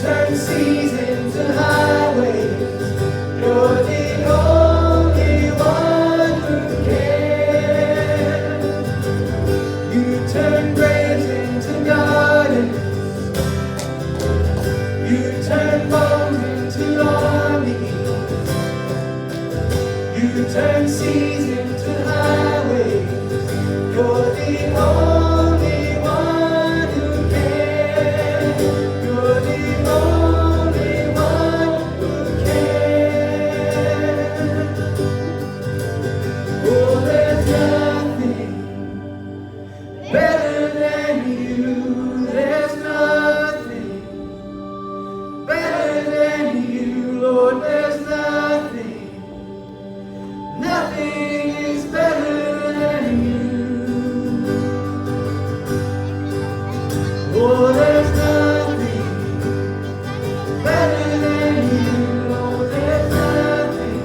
turn seas into highways. You're the only one who can. You turn graves into gardens. You turn bones into armies. You turn seas into highways. You're the only one who can. You're the only one who can. Oh, there's nothing better than you. There's nothing better than you, Lord. There's nothing. Nothing is better than you. Oh, there's nothing better than you. Oh, there's nothing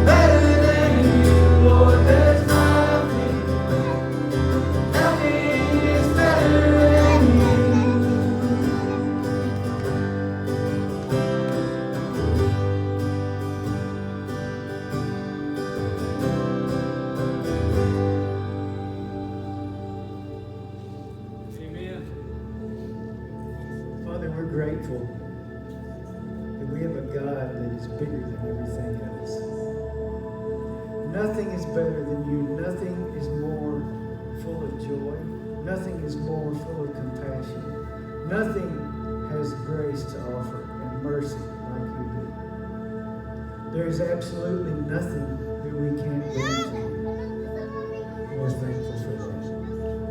better than you. Lord, there's nothing. Nothing is better than you. Amen. Father, we're grateful that we have a God that is bigger than everything else. Nothing is better than you. Nothing is more full of joy. Nothing is more full of compassion. Nothing has grace to offer and mercy like you do. There is absolutely nothing that we can't bring to you. We're thankful for that.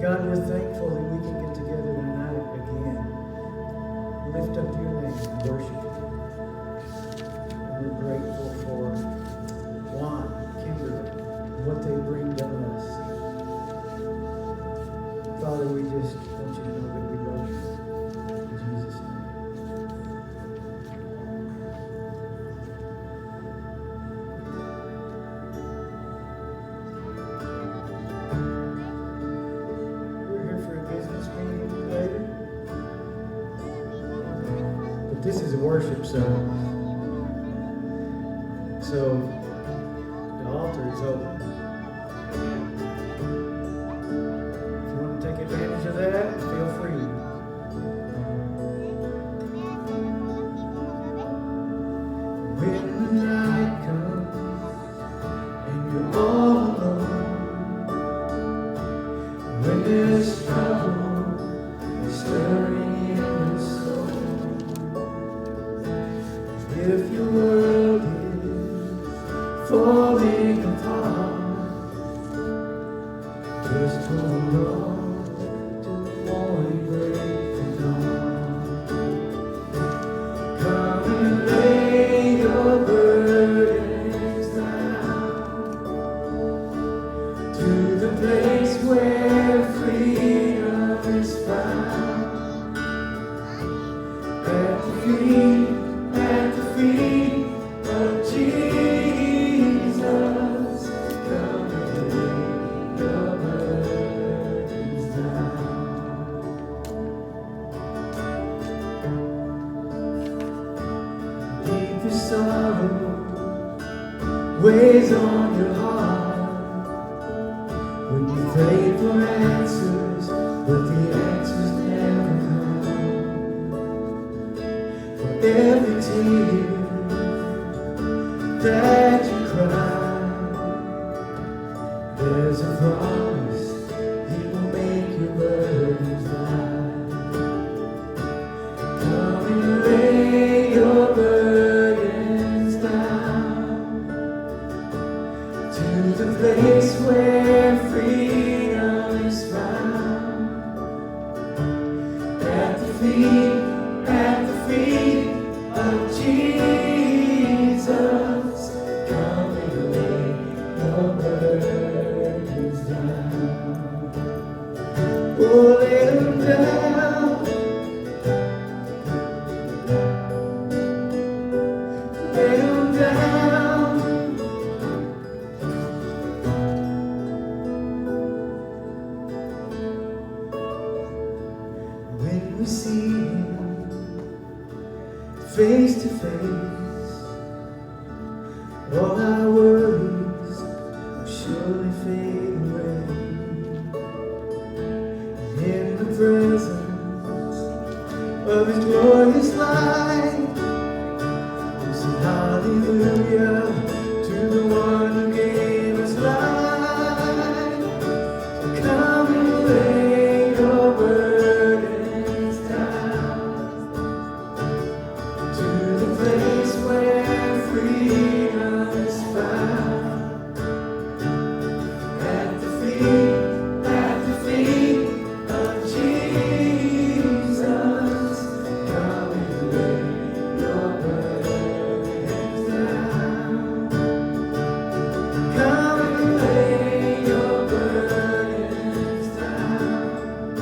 God, we're thankful that we can get together tonight again, lift up your name and worship you. And we're grateful for Juan, Kimberly, and what they bring to us. Father, we just want you to know that we love you. In Jesus' name. We're here for a business meeting later. But this is a worship service. So the altar is open. If you want to take advantage of that, feel free. When the night comes and you're all alone, when there's trouble stirring in your soul, if your world is falling apart, just hold on till the morning breaks and dawn. Come and lay your burdens down to the place where freedom is found. At the feet of Jesus, come and lay your burdens down. Deepest sorrow weighs on your heart when you pray for answers, but the answers never come. For every tear that you cry, there's a promise He will make your burdens light. Come and lay your burdens down to the place where freedom is found. At the feet of Jesus, come and lay your burdens down. face to face. All our worries will surely fade away. In the presence of His glorious light, we sing hallelujah to the one who gave us life. So come and lay your burdens down to the place where freedom is found. At the feet of Jesus, come and lay your burdens down. Come and lay your burdens down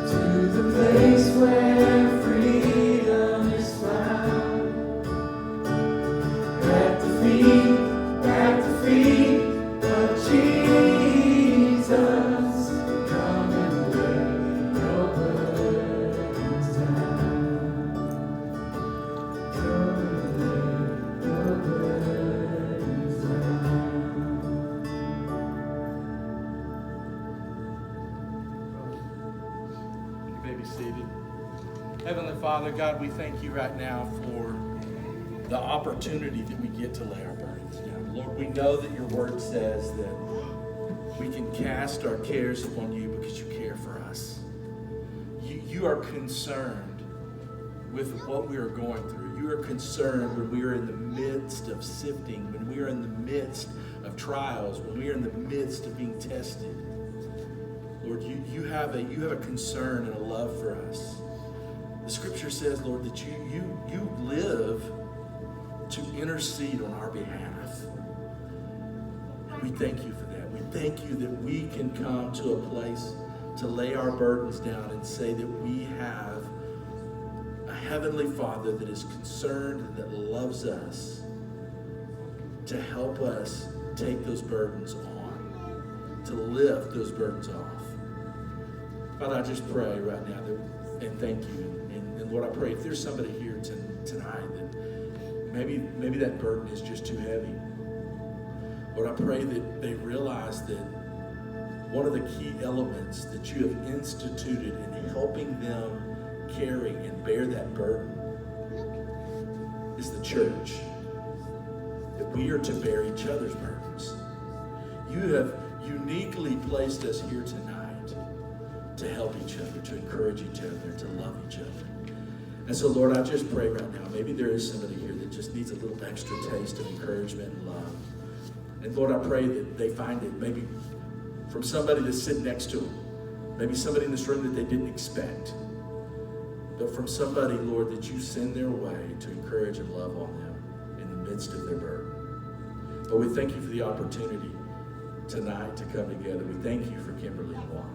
to the place where freedom is found. At the feet of Jesus, come and lay your burdens down. Come and lay your burdens down. You may be seated. Heavenly Father, God, we thank you right now for the opportunity that we get to lay our burdens down. Lord, we know that your word says that we can cast our cares upon you because you care for us. You are concerned with what we are going through. You are concerned when we are in the midst of sifting, when we are in the midst of trials, when we are in the midst of being tested. Lord, you have a concern and a love for us. The scripture says, Lord, that you live to intercede on our behalf. We thank you for that. We thank you that we can come to a place to lay our burdens down and say that we have a heavenly Father that is concerned and that loves us to help us take those burdens on, to lift those burdens off. Father, I just pray right now and thank you. And Lord, I pray if there's somebody here tonight that maybe that burden is just too heavy. Lord, I pray that they realize that one of the key elements that you have instituted in helping them carry and bear that burden is the church. That we are to bear each other's burdens. You have uniquely placed us here tonight to help each other, to encourage each other, to love each other. And so, Lord, I just pray right now, maybe there is somebody here that just needs a little extra taste of encouragement and love. And Lord, I pray that they find it maybe from somebody that's sitting next to them, maybe somebody in this room that they didn't expect, but from somebody, Lord, that you send their way to encourage and love on them in the midst of their burden. But we thank you for the opportunity tonight to come together. We thank you for Kimberly and Juan,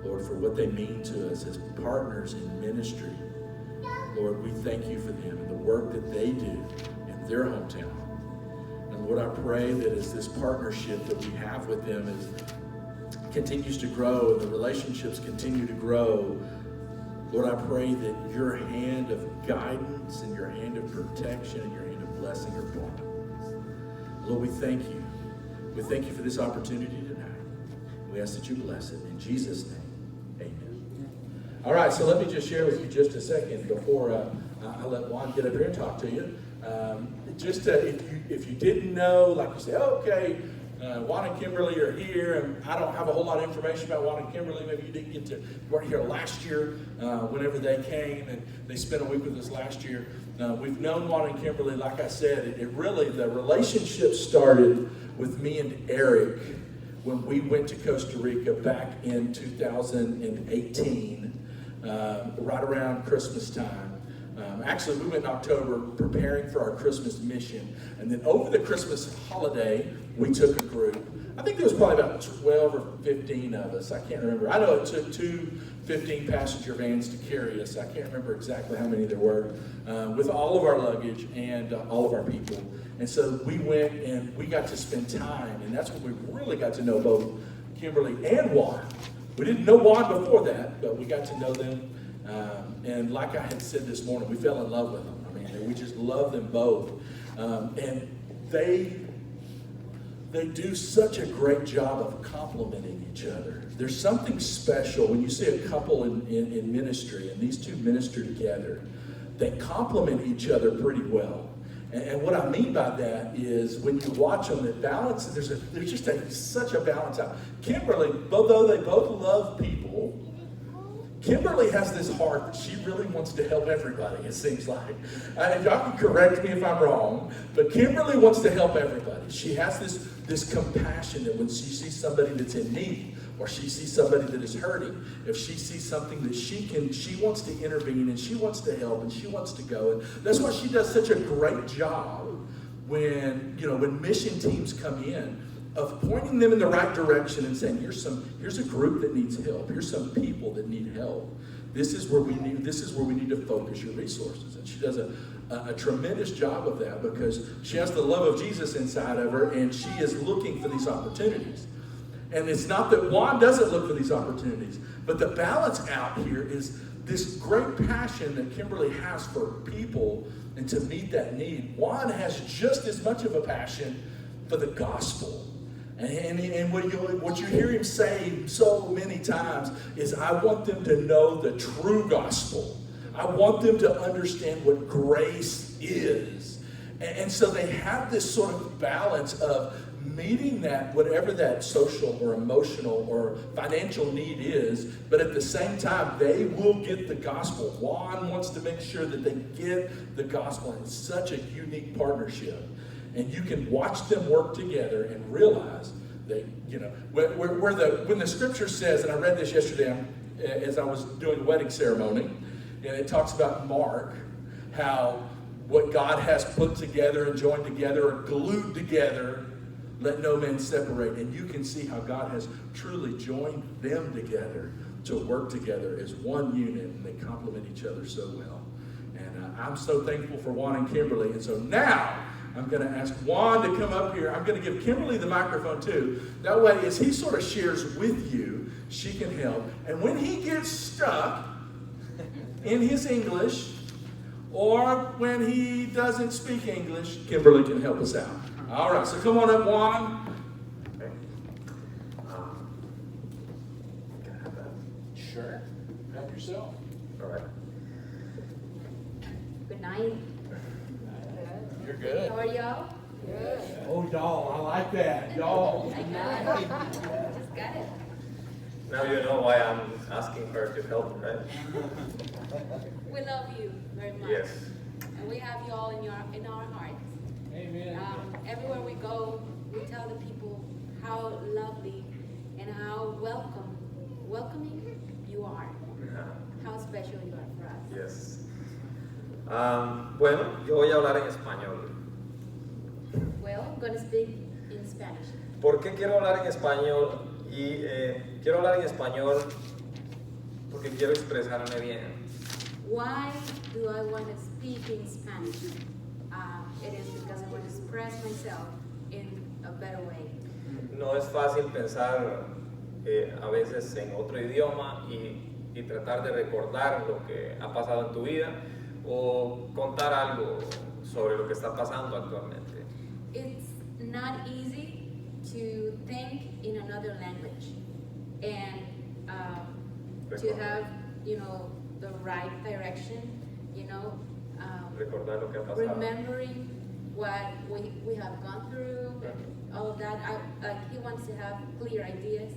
Lord, for what they mean to us as partners in ministry. Lord, we thank you for them and the work that they do in their hometown. And Lord, I pray that as this partnership that we have with them continues to grow and the relationships continue to grow, Lord, I pray that your hand of guidance and your hand of protection and your hand of blessing are upon them. Lord, we thank you. We thank you for this opportunity tonight. We ask that you bless it. In Jesus' name, amen. All right, so let me just share with you just a second before I let Juan get up here and talk to you. If you didn't know, like you say, okay, Juan and Kimberly are here, and I don't have a whole lot of information about Juan and Kimberly. Maybe you weren't here last year whenever they came, and they spent a week with us last year. We've known Juan and Kimberly, like I said, the relationship started with me and Eric when we went to Costa Rica back in 2018, right around Christmas time. Actually, we went in October preparing for our Christmas mission. And then over the Christmas holiday, we took a group. I think there was probably about 12 or 15 of us. I can't remember. I know it took 2 15-passenger vans to carry us. I can't remember exactly how many there were, with all of our luggage and all of our people. And so we went and we got to spend time. And that's when we really got to know both Kimberly and Juan. We didn't know Juan before that, but we got to know them. And like I had said this morning, we fell in love with them. I mean, we just love them both. And they do such a great job of complimenting each other. There's something special when you see a couple in ministry, and these two minister together. They complement each other pretty well. And what I mean by that is when you watch them, it balances. There's just such a balance out. Kimberly, although they both love people, Kimberly has this heart that she really wants to help everybody, it seems like. And y'all can correct me if I'm wrong, but Kimberly wants to help everybody. She has this compassion that when she sees somebody that's in need, or she sees somebody that is hurting, if she sees something that she wants to intervene, and she wants to help, and she wants to go. And that's why she does such a great job when mission teams come in, of pointing them in the right direction and saying, here's a group that needs help. Here's some people that need help. This is where we need to focus your resources. And she does a tremendous job of that because she has the love of Jesus inside of her, and she is looking for these opportunities. And it's not that Juan doesn't look for these opportunities, but the balance out here is this great passion that Kimberly has for people and to meet that need. Juan has just as much of a passion for the gospel. And what you hear him say so many times is, I want them to know the true gospel. I want them to understand what grace is. And so they have this sort of balance of meeting that, whatever that social or emotional or financial need is, but at the same time, they will get the gospel. Juan wants to make sure that they get the gospel. And it's such a unique partnership. And you can watch them work together and realize that, when the scripture says, and I read this yesterday as I was doing the wedding ceremony, and it talks about Mark, how what God has put together and joined together or glued together, let no man separate. And you can see how God has truly joined them together to work together as one unit, and they complement each other so well. And I'm so thankful for Juan and Kimberly. And so now I'm going to ask Juan to come up here. I'm going to give Kimberly the microphone too. That way, as he sort of shares with you, she can help. And when he gets stuck in his English, or when he doesn't speak English, Kimberly can help us out. All right, so come on up, Juan. Okay. Can I have that? Sure. Help yourself. All right. Good night. You're good. How are y'all? Good. Oh, y'all, I like that. Y'all. I got it. Just got it. Now you know why I'm asking her to help, right? We love you very much. Yes. And we have you all in our hearts. Amen. Everywhere we go, we tell the people how lovely and how welcoming you are. How special you are for us. Yes. Bueno, yo voy a hablar en español. Well, I'm going to speak in Spanish. ¿Por qué quiero hablar en español? Y quiero hablar en español porque quiero expresarme bien. Why do I want to speak in Spanish? It is because I want to express myself in a better way. No es fácil pensar a veces en otro idioma y tratar de recordar lo que ha pasado en tu vida o contar algo sobre lo que está pasando actualmente. It's not easy to think in another language and to have, the right direction, Recordar lo que ha pasado. remembering what we have gone through and all of that. He wants to have clear ideas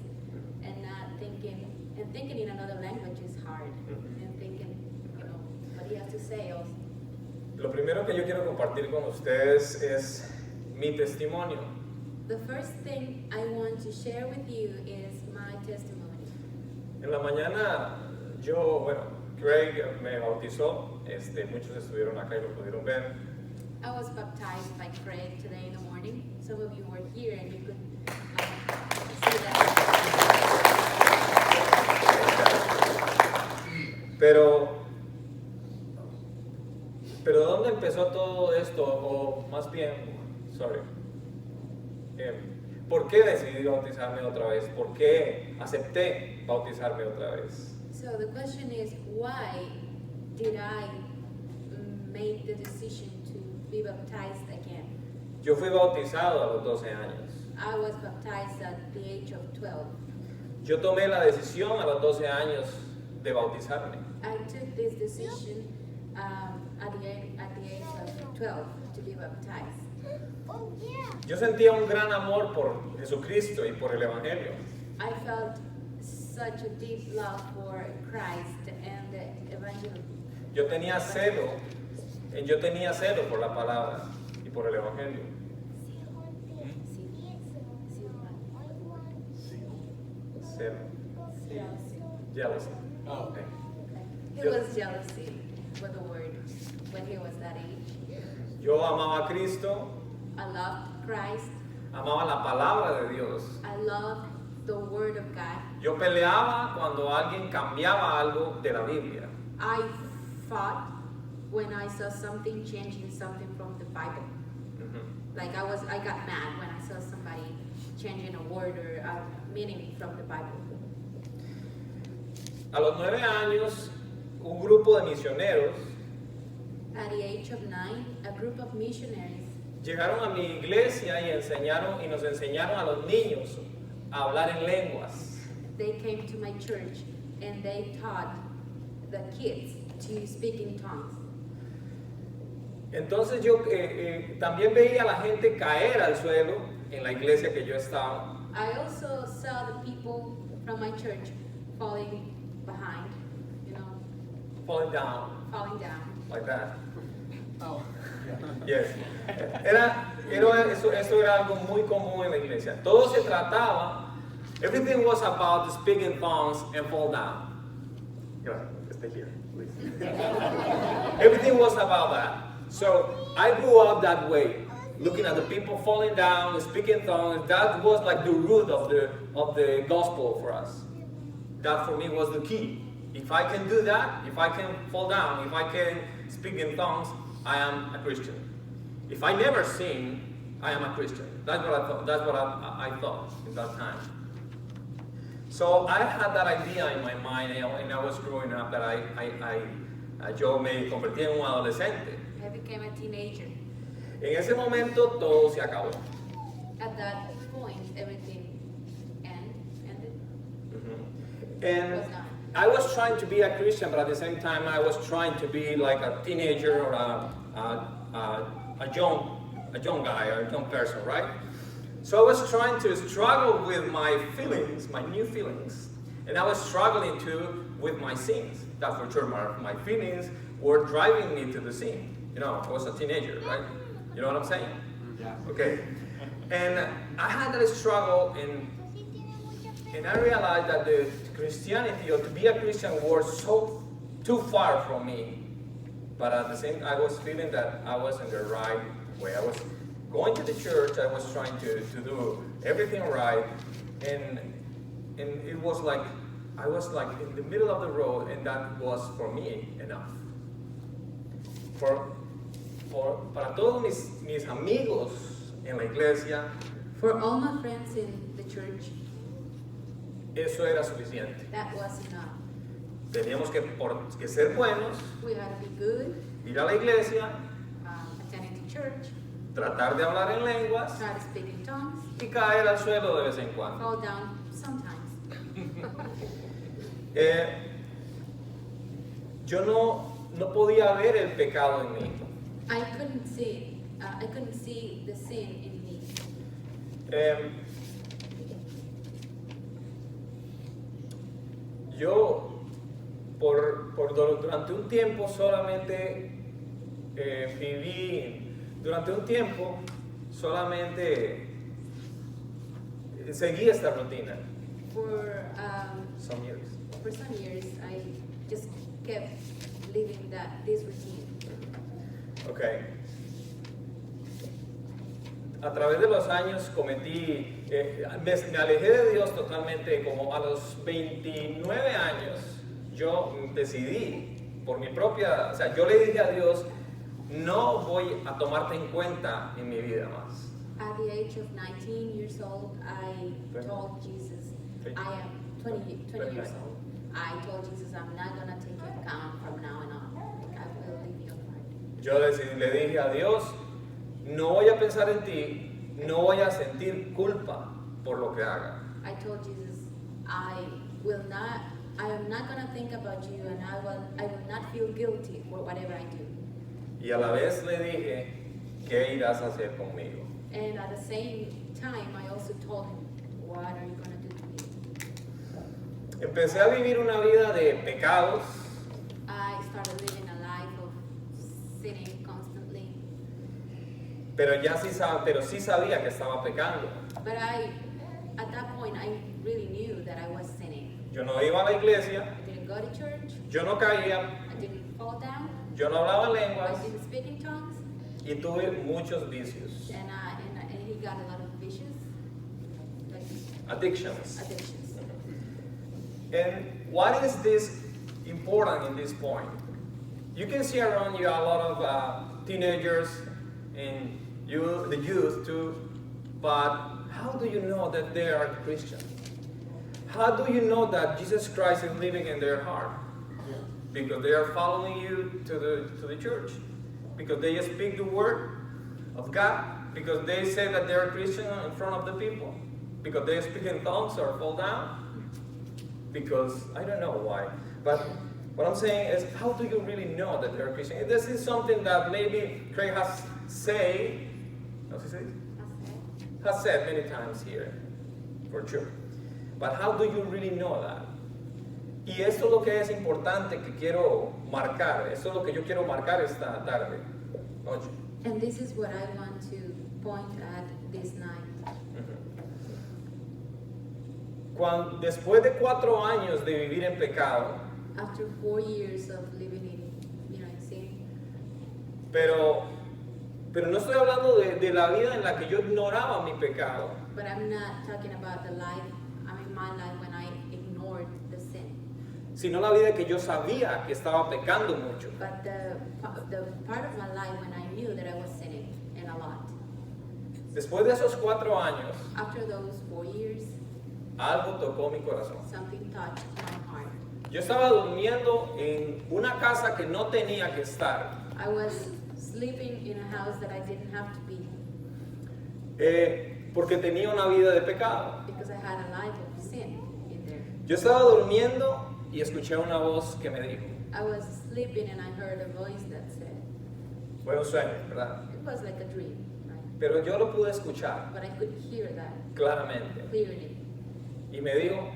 and not thinking in another language is hard. And thinking, what he has to say also. Lo primero que yo quiero compartir con ustedes es mi testimonio. The first thing I want to share with you is my testimony. En la mañana Craig me bautizó, muchos estuvieron acá y lo pudieron ver. I was baptized by Craig today in the morning. Some of you were here and you could see that. Pero ¿dónde empezó todo esto? O más bien, ¿por qué decidí bautizarme otra vez? ¿Por qué acepté bautizarme otra vez? So the question is, why did I make the decision to be baptized again. Yo fui bautizado a los 12 años. I was baptized at the age of 12. Yo tomé la decisión a los 12 años de bautizarme. I took this decision at the age of 12 to be baptized. Yo sentía un gran amor por Jesucristo y por el Evangelio. I felt such a deep love for Christ and the evangelism. Yo tenía celo por la palabra y por el Evangelio. Celo. Jealousy. Oh, okay. He was jealousy with the word when he was that age. Yo amaba a Cristo, I loved Christ. amaba la palabra de Dios. I loved the word of God. Yo peleaba cuando alguien cambiaba algo de la Biblia. I fought when I saw something changing something from the Bible. Like I got mad when I saw somebody changing a word or a meaning from the Bible. A los 9 años, un grupo de misioneros At the age of 9, a group of missionaries llegaron a mi iglesia y nos enseñaron a los niños a hablar en lenguas. they came to my church and they taught the kids to speak in tongues. Entonces yo también veía a la gente caer al suelo en la iglesia que yo estaba. I also saw the people from my church falling behind, Falling down falling down. like that. Oh, Yes. Eso era algo muy común en la iglesia. Todo se trataba, everything was about to speak in tongues and fall down. Stay here, please. Everything was about that. So I grew up that way, looking at the people falling down, speaking tongues. That was like the root of the gospel for us. That for me was the key. If I can do that, if I can fall down, if I can speak in tongues, I am a Christian. If I never sing, I am a Christian. That's what I thought. That's what I thought in that time. So I had that idea in my mind, and I was growing up that yo me convertí en un adolescente. I became a teenager. En ese momento todo se acabó. At that point, everything ended. And Was gone. I was trying to be a Christian, but at the same time, I was trying to be like a teenager or a young guy or a young person, right? So I was trying to struggle with my feelings, my new feelings, and I was struggling too with my sins. That's for sure. My feelings were driving me to the sin. I was a teenager, right? You know what I'm saying? yeah. Okay. And I had that struggle, and I realized that the Christianity, or to be a Christian, was so too far from me. But at the same, I was feeling that I was in the right way. I was going to the church. I was trying to do everything right, and it was like I was like in the middle of the road, and that was for me enough. Para todos mis amigos en la iglesia, For all my friends in the church, eso era suficiente. that was enough. Teníamos que ser buenos, We had to be good, ir a la iglesia, attending to church, tratar de hablar en lenguas try to speak in tongues, y caer al suelo de vez en cuando. fall down sometimes. Yo no podía ver el pecado en mí. I couldn't see the sin in me. Yo durante un tiempo solamente seguí esta rutina. For Some years. for some years, I just kept living this routine. Okay. A través de los años me alejé de Dios totalmente. Como a los 29 años, yo decidí por mi propia, yo le dije a Dios, no voy a tomarte en cuenta en mi vida más. At the age of 19 years old, I told Jesus, I am 20 years old. I told Jesus, I'm not going to take you account from now on. Yo le dije a Dios, no voy a pensar en ti, no voy a sentir culpa por lo que haga. I told Jesus, I am not going to think about you, and I will not feel guilty for whatever I do. Y a la vez le dije, ¿qué irás a hacer conmigo? And at the same time, I also told him, what are you going to do to me? Empecé a vivir una vida de pecados, I started living a life of sinning constantly, pero sí sabía que estaba pecando. but at that point, I really knew that I was sinning. Yo no iba a la iglesia, I didn't go to church, yo no caía, I didn't fall down, yo no hablaba I lenguas didn't speak in tongues, y tuve muchos vicios, and he got a lot of vicious, like addictions. addictions. And what is this important in this point? You can see around you a lot of teenagers and the youth too, but how do you know that they are Christian? How do you know that Jesus Christ is living in their heart? Because they are following you to the church, because they speak the word of God, because they say that they are Christian in front of the people, because they speak in tongues or fall down, because I don't know why. But what I'm saying is, how do you really know that they're Christian? This is something that maybe Craig has said many times here, for sure. But how do you really know that? Y esto es lo que es importante que quiero marcar. Esto es lo que yo quiero marcar esta tarde. Noche. And this is what I want to point at this night. Después de 4 años de vivir en pecado, After 4 years of living in sin, pero no estoy hablando de la vida en la que yo ignoraba mi pecado, but I'm not talking about my life when I ignored the sin, sino la vida que yo sabía que estaba pecando mucho. but the part of my life when I knew that I was sinning, and a lot. Después de esos 4 años, After those 4 years, algo tocó mi corazón. something touched my heart. Yo estaba durmiendo en una casa que no tenía que estar. I was sleeping in a house that I didn't have to be, Porque tenía una vida de pecado. because I had a life of sin in there. Yo estaba durmiendo y escuché una voz que me dijo, I was sleeping and I heard a voice that said, fue un sueño, ¿verdad? it was like a dream, right? Pero yo lo pude escuchar But I could hear that claramente. clearly. Y me dijo,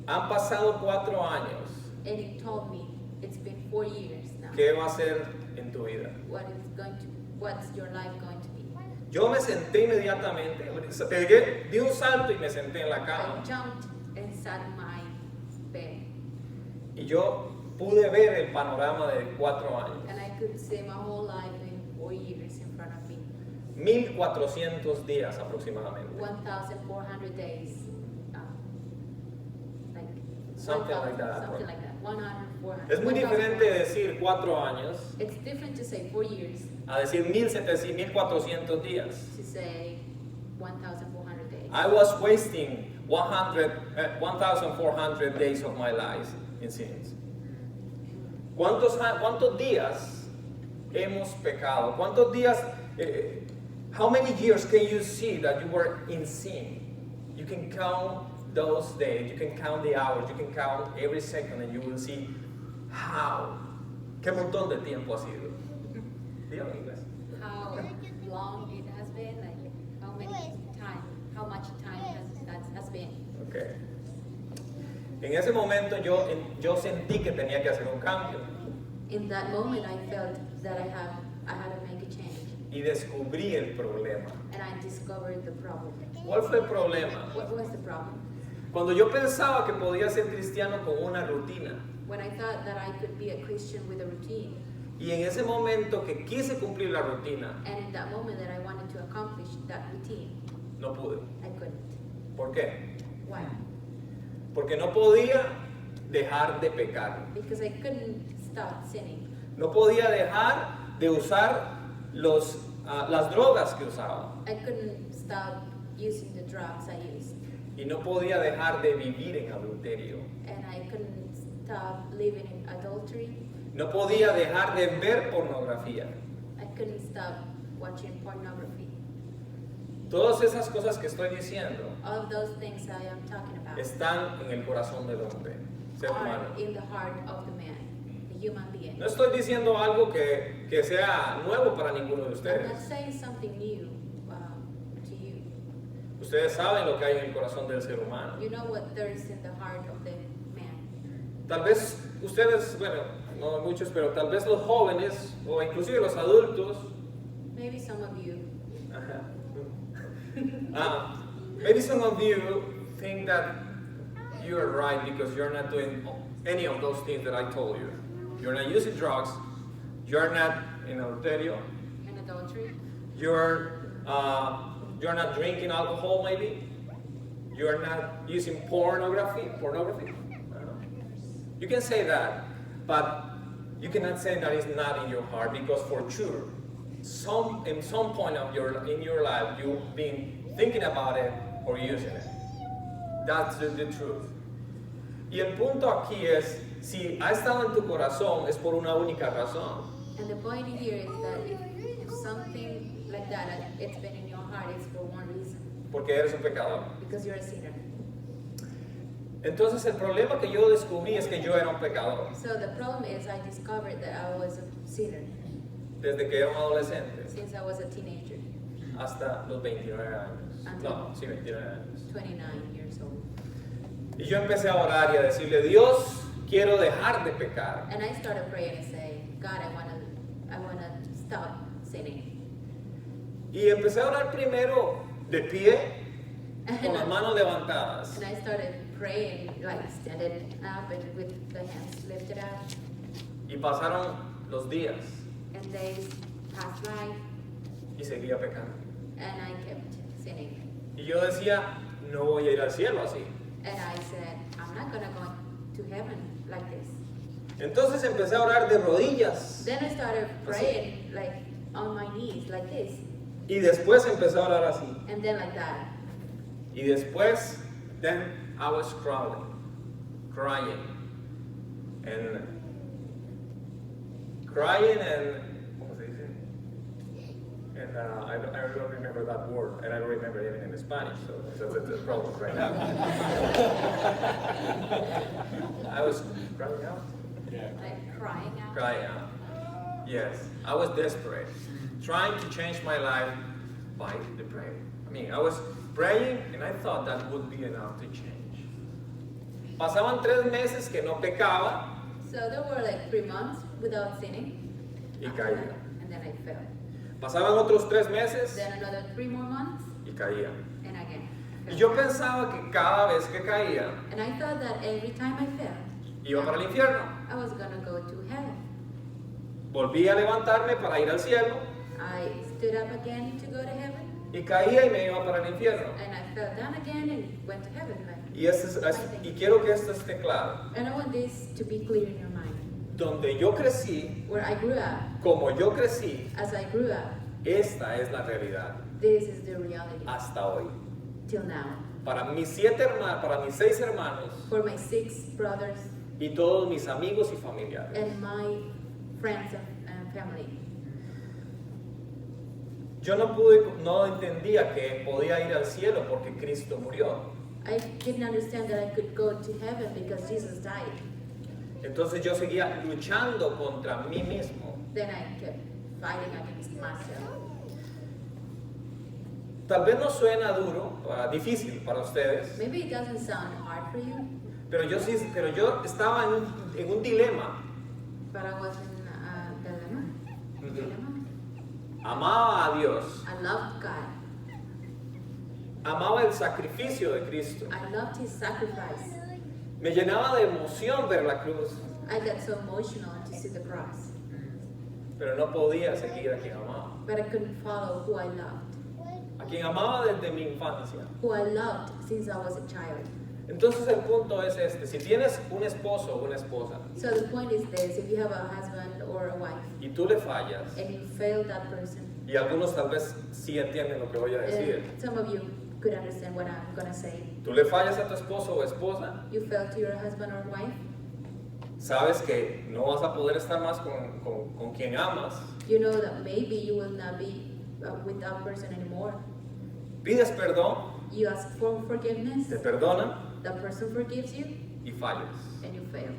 han pasado 4 años, And it told me, it's been 4 years now. ¿qué va a ser en tu vida? What's your life going to be? Yo me senté inmediatamente, pegué, di un salto y me senté en la I cama. jumped and sat in my bed, Y yo pude ver el panorama de 4 años. and I could see my whole life in 4 years in front of me. 1400 días aproximadamente. 1,400 days. Something like that. Something like that. 100, 400. Es muy 1,400. diferente decir 4 años It's different to say 4 years, a decir 1400 días. to say 1,400 days. I was wasting 1,400 days of my life in sins. ¿Cuántos días hemos pecado? ¿Cuántos días? How many years can you see that you were in sin? You can count those days, you can count the hours, you can count every second, and you will see how. ¿Qué montón de tiempo ha sido? Dígalo en inglés. How long it has been, like how much time has been. Okay. En ese momento yo sentí que tenía que hacer un cambio In that moment, I felt that I had to make a change, y descubrí el problema. and I discovered the problem. ¿Cuál fue el problema? What was the problem? Cuando yo pensaba que podía ser cristiano con una rutina When I thought that I could be a Christian with a routine, y en ese momento que quise cumplir la rutina, and in that moment that I wanted to accomplish that routine, no pude. I couldn't. ¿Por qué? Why? Porque no podía dejar de pecar. Because I couldn't stop sinning. No podía dejar de usar las drogas que usaba. I couldn't stop using the drugs I used, Y no podía dejar de vivir en adulterio. and I couldn't stop living in adultery. No podía dejar de ver pornografía. I I couldn't stop watching pornography. Todas esas cosas que estoy diciendo All of those things I am talking about están en el corazón del hombre, ser humano. are in the heart of the man, the human being. No estoy diciendo algo que sea nuevo para ninguno de I'm not ustedes. saying something new to you. Ustedes saben lo que hay en el corazón del ser humano. You know what there is in the heart of the man. Tal vez ustedes, bueno, no muchos, pero tal vez los jóvenes o inclusive los adultos, Maybe some of you, maybe some of you think that you are right because you're not doing any of those things that I told you. You're not using drugs, you're not in adulterio, in adultery, you're not drinking alcohol maybe, you're not using pornography. You can say that, but you cannot say that it's not in your heart because for sure, in some point in your life, you've been thinking about it or using it. That's the truth. Y el punto aquí es, si ha estado en tu corazón, es por una única razón. and the point here is that if something like that, it's been in your heart, it's for one reason, Porque eres un pecador. because you're a sinner. Entonces el problema que yo descubrí es que yo era un pecador So the problem is I discovered that I was a sinner desde que era un adolescente since I was a teenager, hasta los 29 años. No, sí, 29 años. 29 years old. Y yo empecé a orar y a decirle, Dios, quiero dejar de pecar. And I started praying and saying, God, I wanna stop sinning. Y empecé a orar primero de pie, con las manos levantadas. And I started praying, like standing up and with the hands lifted up. Y pasaron los días And days passed by, y seguía pecando. and I kept sinning. Y yo decía, no voy a ir al cielo así. And I said, I'm not gonna go to heaven like this. Entonces empecé a orar de rodillas. Then I started praying like on my knees like this, Y después empecé a orar así. and then like that. Y después, then I was crying. And ¿cómo se dice? And I don't remember that word, and I don't remember it even in Spanish, so that's the problem right now. I was crying out. Like crying out. Crying out. Yes, I was desperate, trying to change my life by the prayer. I mean, I was praying, and I thought that would be enough to change. Pasaban 3 meses que no pecaba So there were like 3 months without sinning. y caía. And then I fell. Pasaban otros 3 meses Then another 3 more months, y caía. and again. Y yo pensaba que cada vez que caía And I thought that every time I fell, iba para el infierno. I was gonna go to hell. Volví a levantarme para ir al cielo I stood up again to go to heaven, y caía y me iba para el infierno. and I fell down again and went to heaven. Y quiero que esto esté claro. And I want this to be clear in your mind. Donde yo crecí, Where I grew up, como yo crecí, as I grew up, esta es la realidad this is the reality hasta hoy. till now. Para mis 6 hermanos For my 6 brothers y todos mis amigos y familiares. and my friends and family, Yo no entendía que podía ir al cielo porque Cristo murió. I didn't understand that I could go to heaven because Jesus died. Entonces yo seguía luchando contra mí mismo. Then I kept fighting against myself. Tal vez no suena duro, difícil para ustedes, Maybe it doesn't sound hard for you, pero yo estaba en un dilema. but I was in a dilemma. Amaba a Dios, I loved God. amaba el sacrificio de Cristo. I loved His sacrifice. Me llenaba de emoción ver la cruz, I got so emotional to see the cross, pero no podía seguir a quien amaba. but I couldn't follow who I loved. A quien amaba desde mi infancia. Who I loved since I was a child. Entonces el punto es este, si tienes un esposo o una esposa So the point is this: if you have a husband or a wife y tú le fallas, and you fail that person, y algunos tal vez sí entienden lo que voy a decir, and some of you could understand what I'm gonna say. tú le fallas a tu esposo o esposa, You fail to your husband or wife, sabes que no vas a poder estar más con quien amas, You know that maybe you will not be with that person anymore. Pides perdón, You ask for forgiveness, te perdonan that person forgives you, y fallas. and you fail.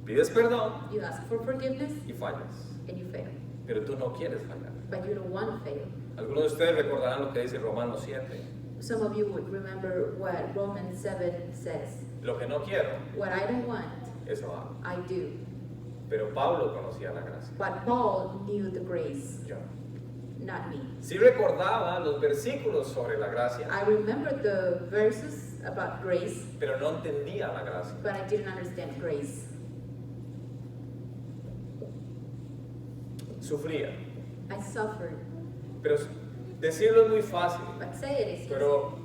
Pides perdón You ask for forgiveness, y fallas. and you fail. Pero tú no quieres fallar. But you don't want to fail. Algunos de ustedes recordarán lo que dice Romanos 7. Some of you would remember what Romans 7 says. Lo que no quiero, What I don't want, eso hago. I do. Pero Pablo conocía la gracia. But Paul knew the grace, Yo. not me. Sí recordaba los versículos sobre la gracia, I remember the verses about grace, pero no entendía la gracia. but I didn't understand grace. Sufría. I suffered. Pero decirlo es muy fácil. But say it is easy. Pero,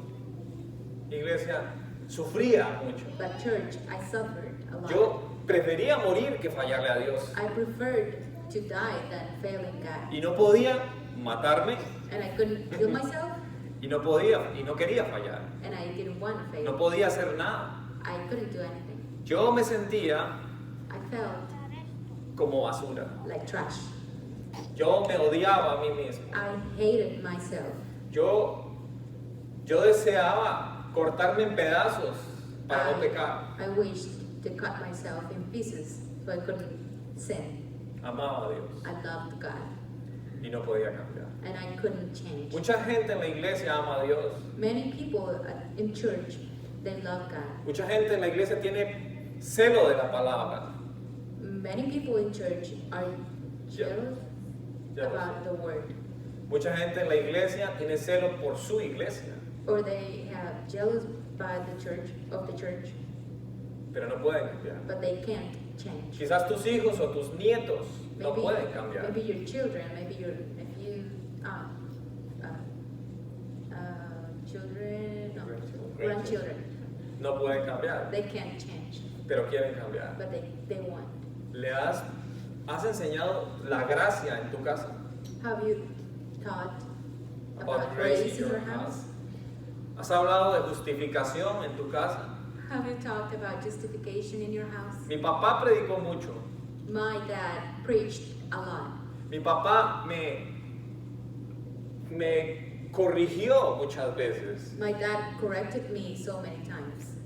iglesia, sufría mucho. But church, I suffered a lot. Yo prefería morir que fallarle a Dios. I preferred to die than failing God. Y no podía matarme, And I couldn't kill myself, y no podía, y no quería fallar. and I didn't want to fail. No podía hacer nada. I couldn't do anything. Yo me sentía I felt como basura. like trash. Yo me odiaba a mí mismo. I hated myself. Yo deseaba cortarme en pedazos para no pecar. I wished to cut myself in pieces so I couldn't sin. Amaba a Dios I loved God, y no podía cambiar. and I couldn't change. Mucha gente en la iglesia ama a Dios. Many people in church, they love God. Mucha gente en la iglesia tiene celo de la palabra. Many people in church are jealous Jealous. about the word, Mucha gente en la iglesia tiene celo por su iglesia, or they have jealous by the church of the church, pero no pueden cambiar. but they can't change. Quizás tus hijos o tus nietos no pueden cambiar. maybe your children, maybe your nephew, children, no, grandchildren, No pueden cambiar, they can't change, pero quieren cambiar. but they want. Has enseñado la gracia en tu casa? Have you taught About about grace grace in your house? ¿Has hablado de justificación en tu casa? Have you talked about justification in your house? Mi papá predicó mucho. My dad preached a lot. Mi papá me corrigió muchas veces, My dad corrected me so many times,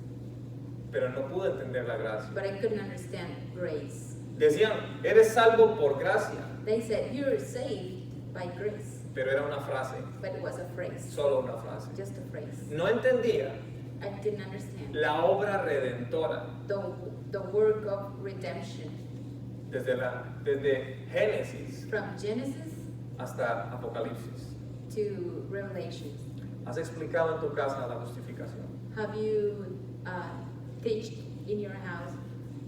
pero no pude entender la gracia. but I couldn't understand grace. Decían, eres salvo por gracia, They said, you're saved by grace, pero era una frase, but it was a phrase, solo una frase. just a phrase. No entendía I didn't understand la obra redentora the work of redemption desde Génesis from Genesis hasta Apocalipsis. to Revelation. ¿Has explicado en tu casa la justificación? Have you teached in your house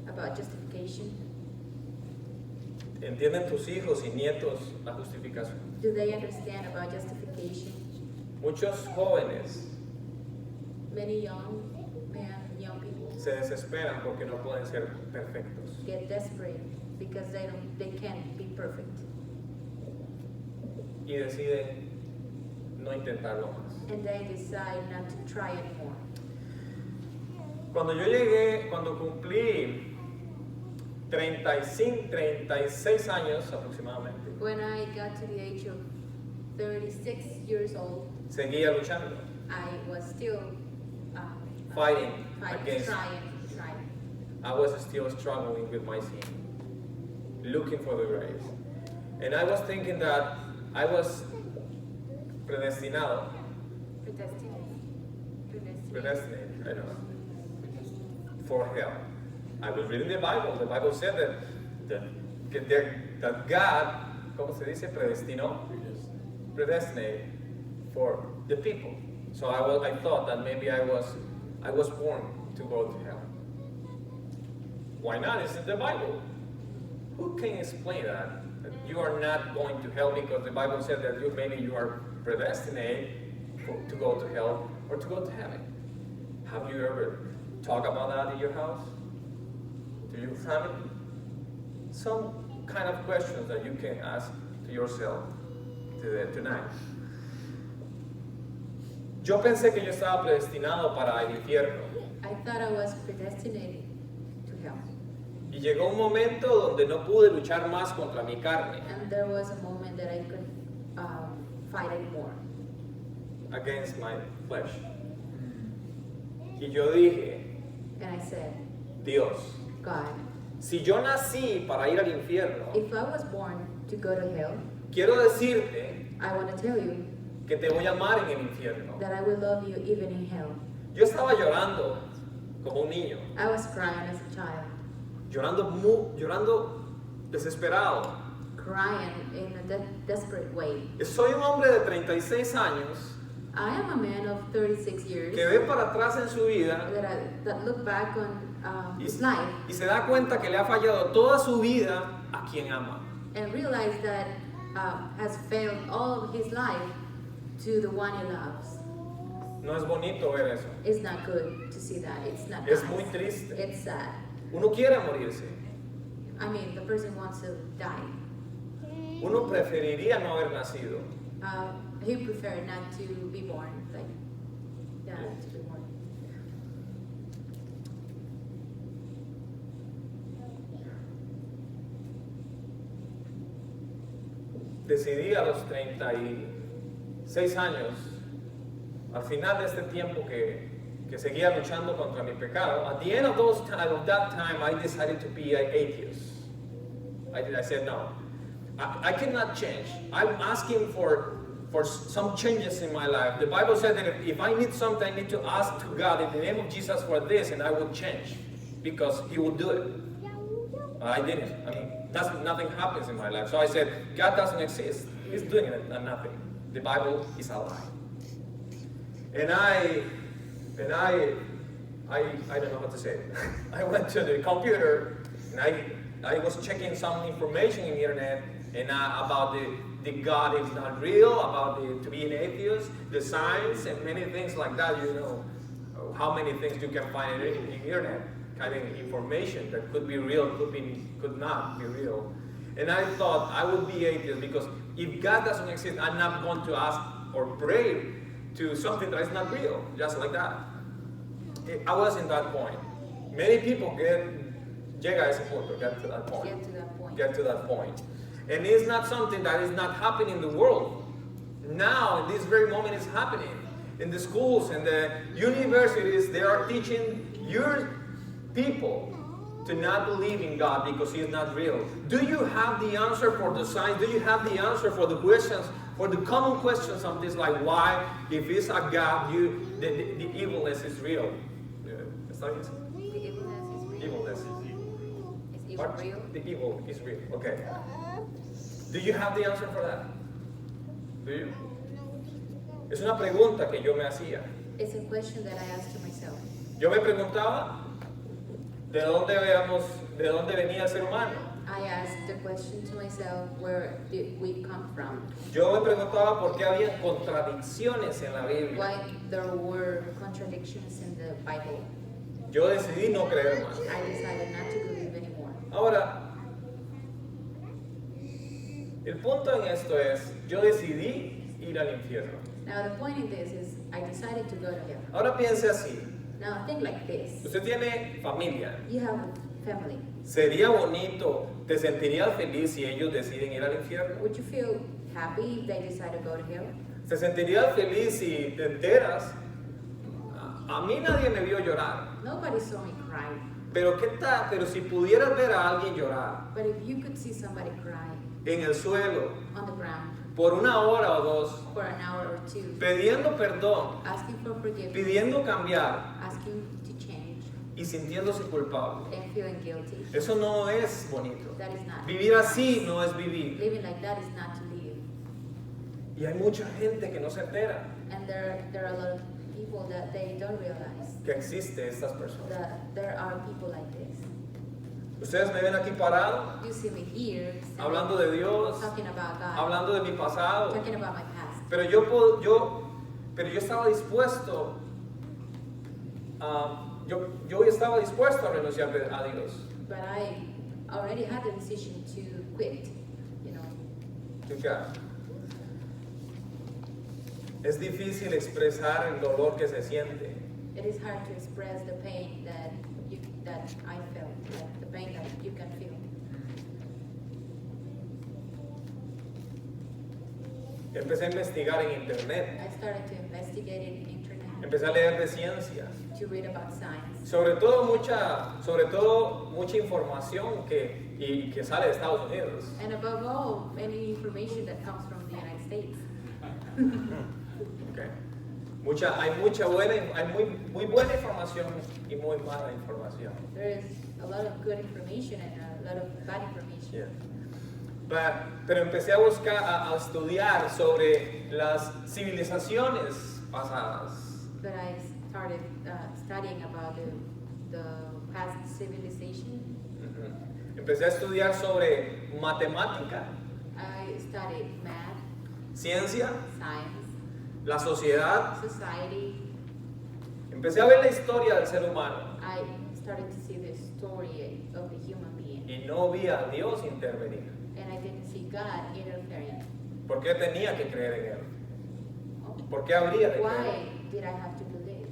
about justification? ¿Entienden tus hijos y nietos la justificación? Do they understand about justification? Muchos jóvenes Many young men, young people se desesperan porque no pueden ser perfectos. get desperate because they can't be perfect, Y deciden no intentarlo más. and they decide not to try anymore. Cuando cumplí 36 años aproximadamente, When I got to the age of 36 years old, seguía luchando, I was still fighting against. trying. I was still struggling with my sin, looking for the grace. And I was thinking that I was predestinado, predestinated, I don't know, for hell. I was reading the Bible. The Bible said that God, ¿cómo se dice? Predestinó, predestinated for the people. So I thought that maybe I was born to go to hell. Why not? It's in the Bible. Who can explain that? That you are not going to hell because the Bible said that maybe you are predestinated to go to hell or to go to heaven. Have you ever talked about that in your house? To your family? Some kind of questions that you can ask to yourself tonight. Yo pensé que yo estaba predestinado para el infierno. I thought I was predestinated to hell. Y llegó un momento donde no pude luchar más contra mi carne, And there was a moment that I couldn't fight anymore against my flesh. Y yo dije, and I said, Dios, God, si yo nací para ir al infierno, if I was born to go to hell, quiero decirte I want to tell you que te voy a amar en el infierno. that I will love you even in hell. Yo estaba llorando como un niño, I was crying as a child, llorando desesperado. crying in a desperate way. Soy un hombre de 36 años I am a man of 36 years que ve para atrás en su vida that look back on y, his life y se da cuenta que le ha fallado toda su vida a quien ama. and realize that has failed all of his life to the one he loves. No es bonito ver eso. It's not good to see that. It's not Es nice. muy triste. It's sad. Uno quiere morirse. I mean, the person wants to die. Uno preferiría no haber nacido. He preferred not to be born, like, yeah, to be born. Decidí a los 36 años, al final de este tiempo que seguía luchando contra mi pecado, at the end of that time, I decided to be an atheist. I said, no, I cannot change. I'm asking for some changes in my life. The Bible said that if I need something, I need to ask to God in the name of Jesus for this, and I will change, because He will do it. I didn't. I mean, nothing happens in my life. So I said, God doesn't exist. He's doing it and nothing. The Bible is a lie. And I don't know what to say. I went to the computer and I was checking some information in the internet and about the God is not real, about to be an atheist, the science and many things like that. You know how many things you can find in the internet, kind of information that could be real, could not be real. And I thought I would be atheist because if God doesn't exist, I'm not going to ask or pray to something that is not real, just like that. I was in that point. Many people llega a ese punto, get to that point. Get to that point. Get to that point. And it's not something that is not happening in the world. Now, in this very moment, it's happening. In the schools and the universities, they are teaching your people to not believe in God because He is not real. Do you have the answer for the science? Do you have the answer for the questions, for the common questions of this, like why, if it's a God, the evilness is real? ¿Está bien? The evilness is real. Evilness. Is evil What? real? The evil is real. Okay. Do you have the answer for that? Do you? Es una pregunta que yo me hacía. It's a question that I asked to myself. Yo me preguntaba, ¿de dónde venía el ser humano? I asked the question to myself, where did we come from? Yo me preguntaba por qué había contradicciones en la Biblia. Why there were contradictions in the Bible. Yo decidí no creer más. I decided not to believe anymore. Ahora, el punto en esto es, yo decidí ir al infierno. Now the point in this is, I decided to go to hell. Ahora piense así, Now think like this. usted tiene familia. You have a family. Sería bonito, te sentirías feliz si ellos deciden ir al infierno. Would you feel happy if they decide to go to hell? ¿Te sentirías feliz si te enteras? A mí nadie me vio llorar. Nobody saw me cry. Pero qué tal, pero si pudieras ver a alguien llorar But if you could see somebody cry en el suelo on the ground por una hora o dos, for an hour or two, pidiendo perdón, asking for forgiveness, pidiendo cambiar asking to change, y sintiéndose culpable, and feeling guilty, eso no es bonito. that is not. Vivir así no es vivir. Living like that is not to live. Y hay mucha gente que no se entera And there are a lot of people that they don't realize que existe estas personas. that there are people like this. Ustedes me ven aquí parado, You see me here standing, hablando de Dios, talking about God, hablando de mi pasado. talking about my past. Pero yo estaba dispuesto yo estaba dispuesto a renunciar a Dios. But I already had the decision to quit, you know. To God. Es difícil expresar el dolor que se siente. It is hard to express the pain that I felt, like the pain that you can feel. Empecé a investigar en internet, I started to investigate in the internet, empecé a leer de ciencias, to read about science, sobre todo mucha información que sale de Estados Unidos. and above all, any information that comes from the United States. Okay. Hay muy buena información y muy mala información. There is a lot of good information and a lot of bad information. Yeah. Pero empecé a buscar, a estudiar sobre las civilizaciones pasadas. But I started studying about the past civilization. Ujú. Empecé a estudiar sobre matemática, I studied math, ciencia, science, la sociedad. society. Empecé a ver la historia del ser humano I started to see the story of the human being. y no vi a Dios intervenir. And I didn't see God interfering. ¿Por qué tenía que creer en Él? ¿Por qué habría de creer Why did I have to believe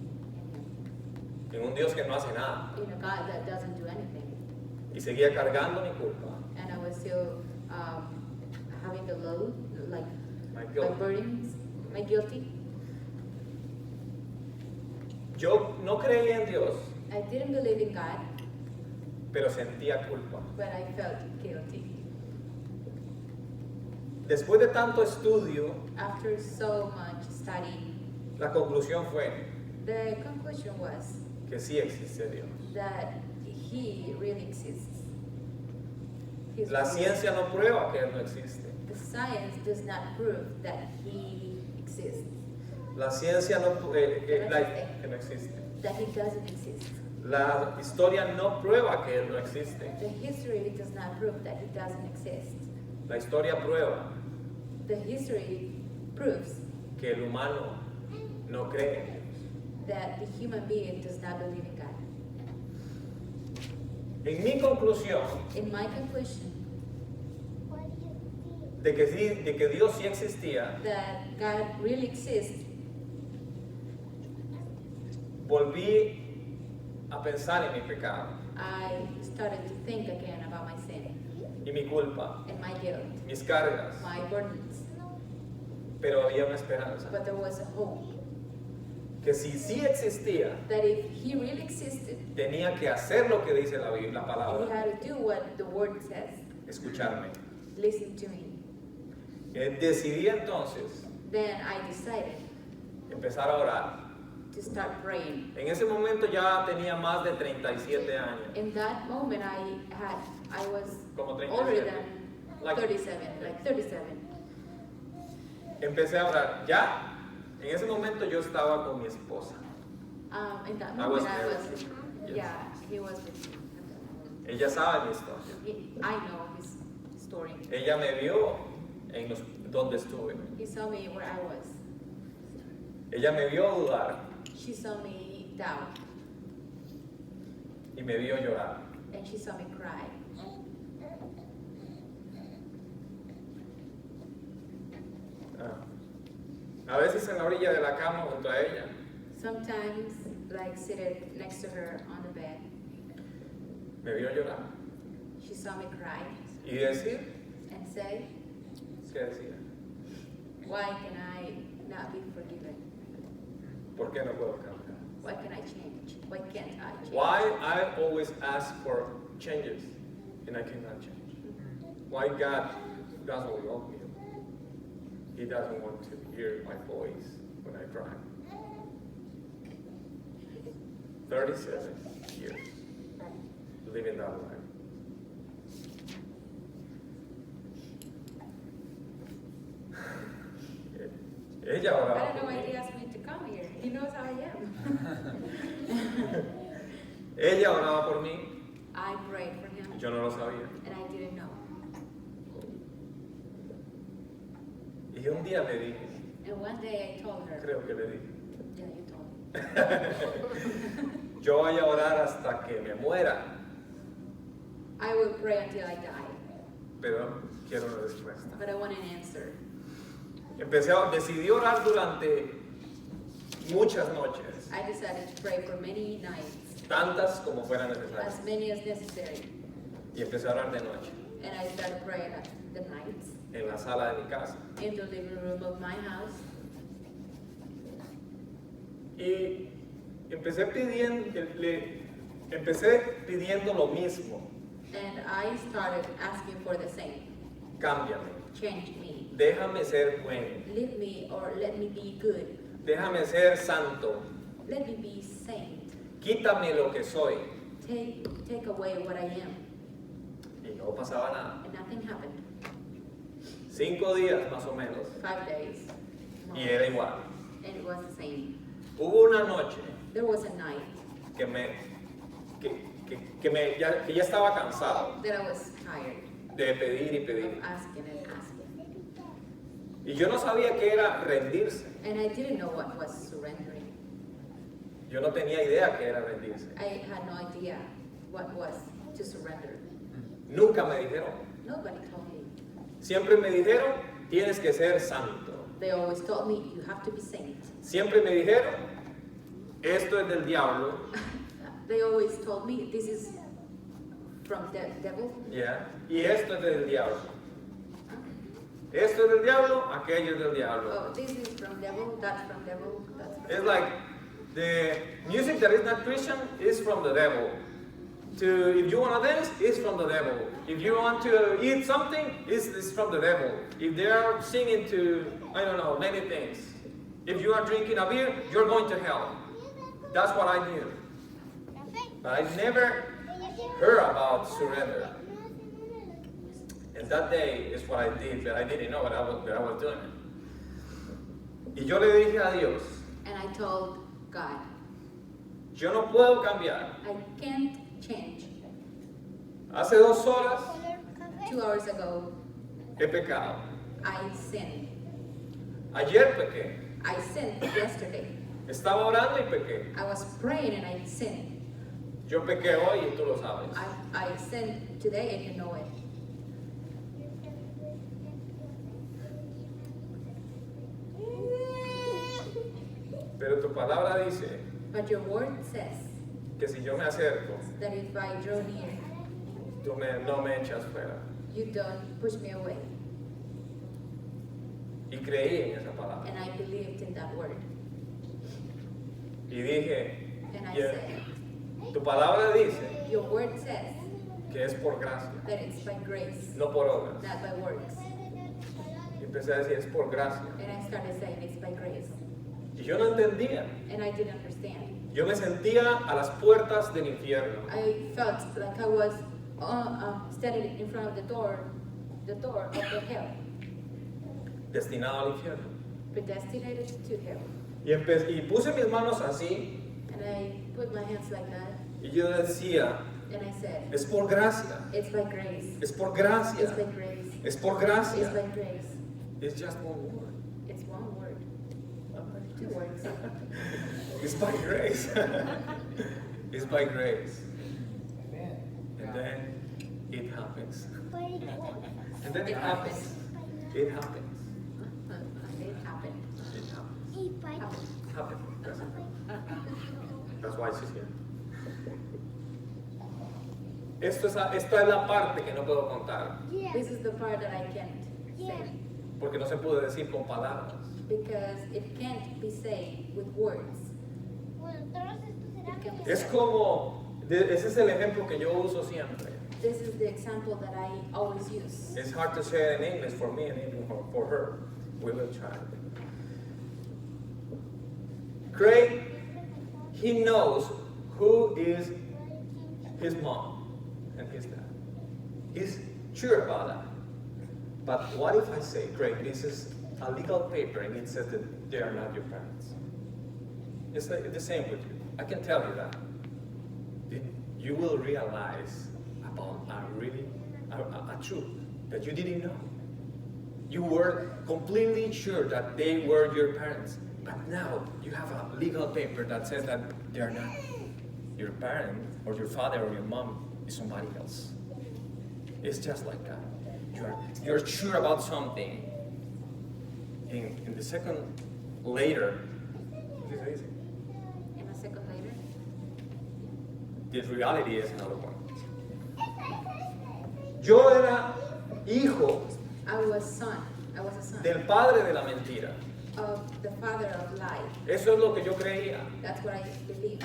en un Dios que no hace nada? in a God that doesn't do anything? Y seguía cargando mi culpa, And I was still having the load, like my my guilt. burdens, my guilty. Yo no creía en Dios, I didn't believe in God, pero sentía culpa. but I felt guilty. Después de tanto estudio, After so much study, la conclusión fue the conclusion was que sí existe Dios. that He really exists. He's La real. ciencia no prueba que Él no existe. The science does not prove that He exists, La ciencia que no existe. that He doesn't exist. La historia no prueba que Él no existe. The history does not prove that He doesn't exist. La historia prueba The history proves que el humano no cree en Dios. that the human being does not believe in God. En mi conclusión In my conclusion, de que Dios sí existía, that God really exists, volví a pensar en mi pecado I started to think again about my sin y mi culpa, and my guilt, mis cargas, my burdens. pero había una esperanza, But there was a hope que si sí existía, that if He really existed, tenía que hacer lo que dice la He palabra, had to do what the Word says. escucharme. Listen to me. Decidí entonces Then I decided empezar a orar. to start praying. En ese momento ya tenía más de 37 años. In that moment, I was Como 37. older than Like- 37, like 37. Empecé a orar. Ya, en ese momento yo estaba con mi esposa. In that I was moment, married. Yes. yeah, he was with me. Ella sabe mi historia. I know his story. Ella me vio donde estuve. He saw me where I was. Ella me vio dudar She saw me doubt, y me vio llorar. and she saw me cry. A veces en la orilla de la cama junto a ella, Sometimes, like seated next to her on the bed, me vio llorar. she saw me cry Y decir, and say, ¿qué decía? "Why can I not be forgiven? ¿Por qué no puedo cambiar? Why can I change? Why can't I change?" Why I always ask for changes and I cannot change? Why God doesn't love me? He doesn't want to hear my voice when I cry. 37 years living that life. Ella I oraba don't know por why he mí. asked me to come here. He knows how I am. Ella oraba por mí I prayed for him, y yo no lo sabía. and I didn't know. Y un día le dije, And one day I told her, creo que le dije, "Yeah, you told me. yo voy a orar hasta que me muera, I will pray until I die, pero quiero una respuesta. but I want an answer." Decidí orar durante muchas noches. I decided to pray for many nights. tantas como fueran as necesarias. many as necessary. Y empecé a orar de noche, And I started praying at the nights en la sala de mi casa. in the living room of my house. Y empecé pidiendo lo mismo. And I started asking for the same. Cámbiame, Change me. déjame ser bueno, Leave me or let me be good. déjame ser santo, Let me be saint. quítame lo que soy. Take away what I am. Y no pasaba nada. And nothing happened. 5 días más o menos, 5 days. y era igual. And it was the same. Hubo una noche There was a night que ya estaba cansado that I was tired de pedir y pedir. of asking and asking. Y yo no sabía qué era rendirse. And I didn't know what was surrendering. Yo no tenía idea qué era rendirse. I had no idea what was to surrender. Nunca me dijeron. Nobody told me. Siempre me dijeron, tienes que ser santo. They always told me, you have to be saint. Siempre me dijeron, esto es del diablo. They always told me, this is from the devil. Yeah. Y esto es del diablo. Esto es del diablo, aquello es del diablo. Oh, this is from devil, that's from devil, that's from It's like the music that is not Christian is from the devil. If you want to dance, it's from the devil. If you want to eat something, it's from the devil. If they are singing to, I don't know, many things. If you are drinking a beer, you're going to hell. That's what I knew. But I never heard about surrender. And that day is what I did, but I didn't know that I was doing it. Y yo le dije a Dios, And I told God, yo no puedo cambiar. I can't change. Hace 2 horas 2 hours ago, he pecado. I sinned. Ayer pequé. I sinned yesterday. Estaba orando y pequé. I was praying and I sinned. Yo pequé hoy y tú lo sabes. I sinned today and you know it. Pero tu palabra dice But your word says que si yo me acerco, that if I draw near, no me echas fuera. you don't push me away. Y creí en esa palabra. And I believed in that word. Y dije, And I "Yeah, said, tu palabra dice your word says que es por gracia, that it's by grace, no por obras." not by works. Y empecé a decir, es por gracia. And I started saying it's by grace. Y yo no entendía. And I didn't understand. Yo me sentía a las puertas del infierno. I felt like I was standing in front of the door of the hell, Destinado al infierno. predestinated to hell. Y puse mis manos así. And I put my hands like that, Y yo decía, and I said, es por gracia. it's by grace. Es por It's gracia. by grace. Es por It's gracia. by grace. It's just one word. It's one word. 2 words. It's by grace. It's by grace. Amen. And then it happens. And then It it happens. It happens. It happened. It happens. Happened. That's why she's here. Esta es la parte que no puedo contar, This is the part that I can't say porque no se puede decir con palabras. because it can't be said with words. It can be Es said. como, ese es el ejemplo que yo uso siempre. This is the example that I always use. It's hard to say it in English for me and even for her. We will try. Craig, he knows who is his mom and his dad. He's sure about that. But what if I say, Craig, this is a legal paper and it says that they are not your parents? It's the same with you. I can tell you that. You will realize about a truth that you didn't know. You were completely sure that they were your parents, but now you have a legal paper that says that they're not your parent or your father or your mom is somebody else. It's just like that. You're sure about something. In the second later, And a second later, The reality is another one. Yo era hijo I was a son del padre de la mentira. of the father of life. Eso es lo que yo creía. That's what I believe.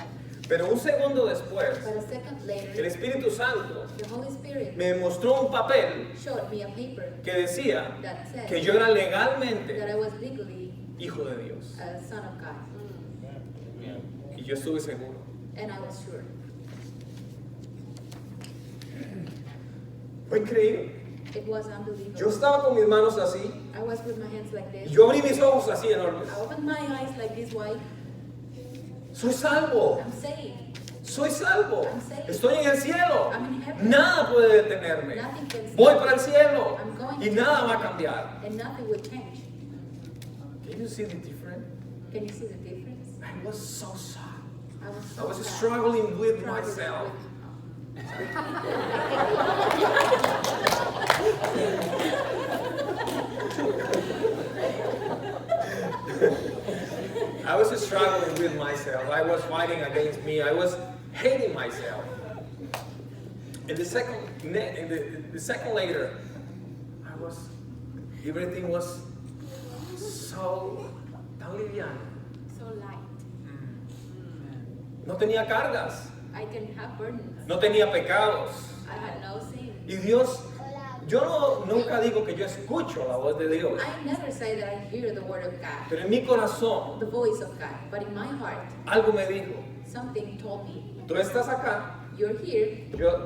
Pero un segundo después, But a second el later, Espíritu Santo the Holy Spirit me mostró un papel showed me a paper que decía that said que yo era that legalmente I was legally hijo de Dios. a son of God. Y yo estuve seguro. And I was sure. Fue increíble. It was unbelievable. Yo estaba con mis manos así. I was with my hands like Y this. yo abrí mis ojos así enormes. I opened my eyes like this wide. Soy salvo. I'm saved. Soy salvo. I'm saved. Estoy en el cielo. I'm in heaven. Nada puede detenerme. Nothing can stop Voy me. para el cielo. I'm going Y to nada va a heaven. cambiar. And nothing will change. Can you see the difference? Can you see the difference? I was so sad. I was I so was sad. struggling with Struggling myself. I was struggling with myself. I was fighting against me. I was hating myself. And the second later, everything was so tan liviano. So light. No tenía cargas, I didn't have burdens. no tenía pecados. I had no sin. Y Dios, yo nunca digo que yo escucho la voz de Dios, I never say that I hear the word of God, pero en mi corazón the voice of God, but in my heart, algo me dijo, something told me, tú estás acá, you're here,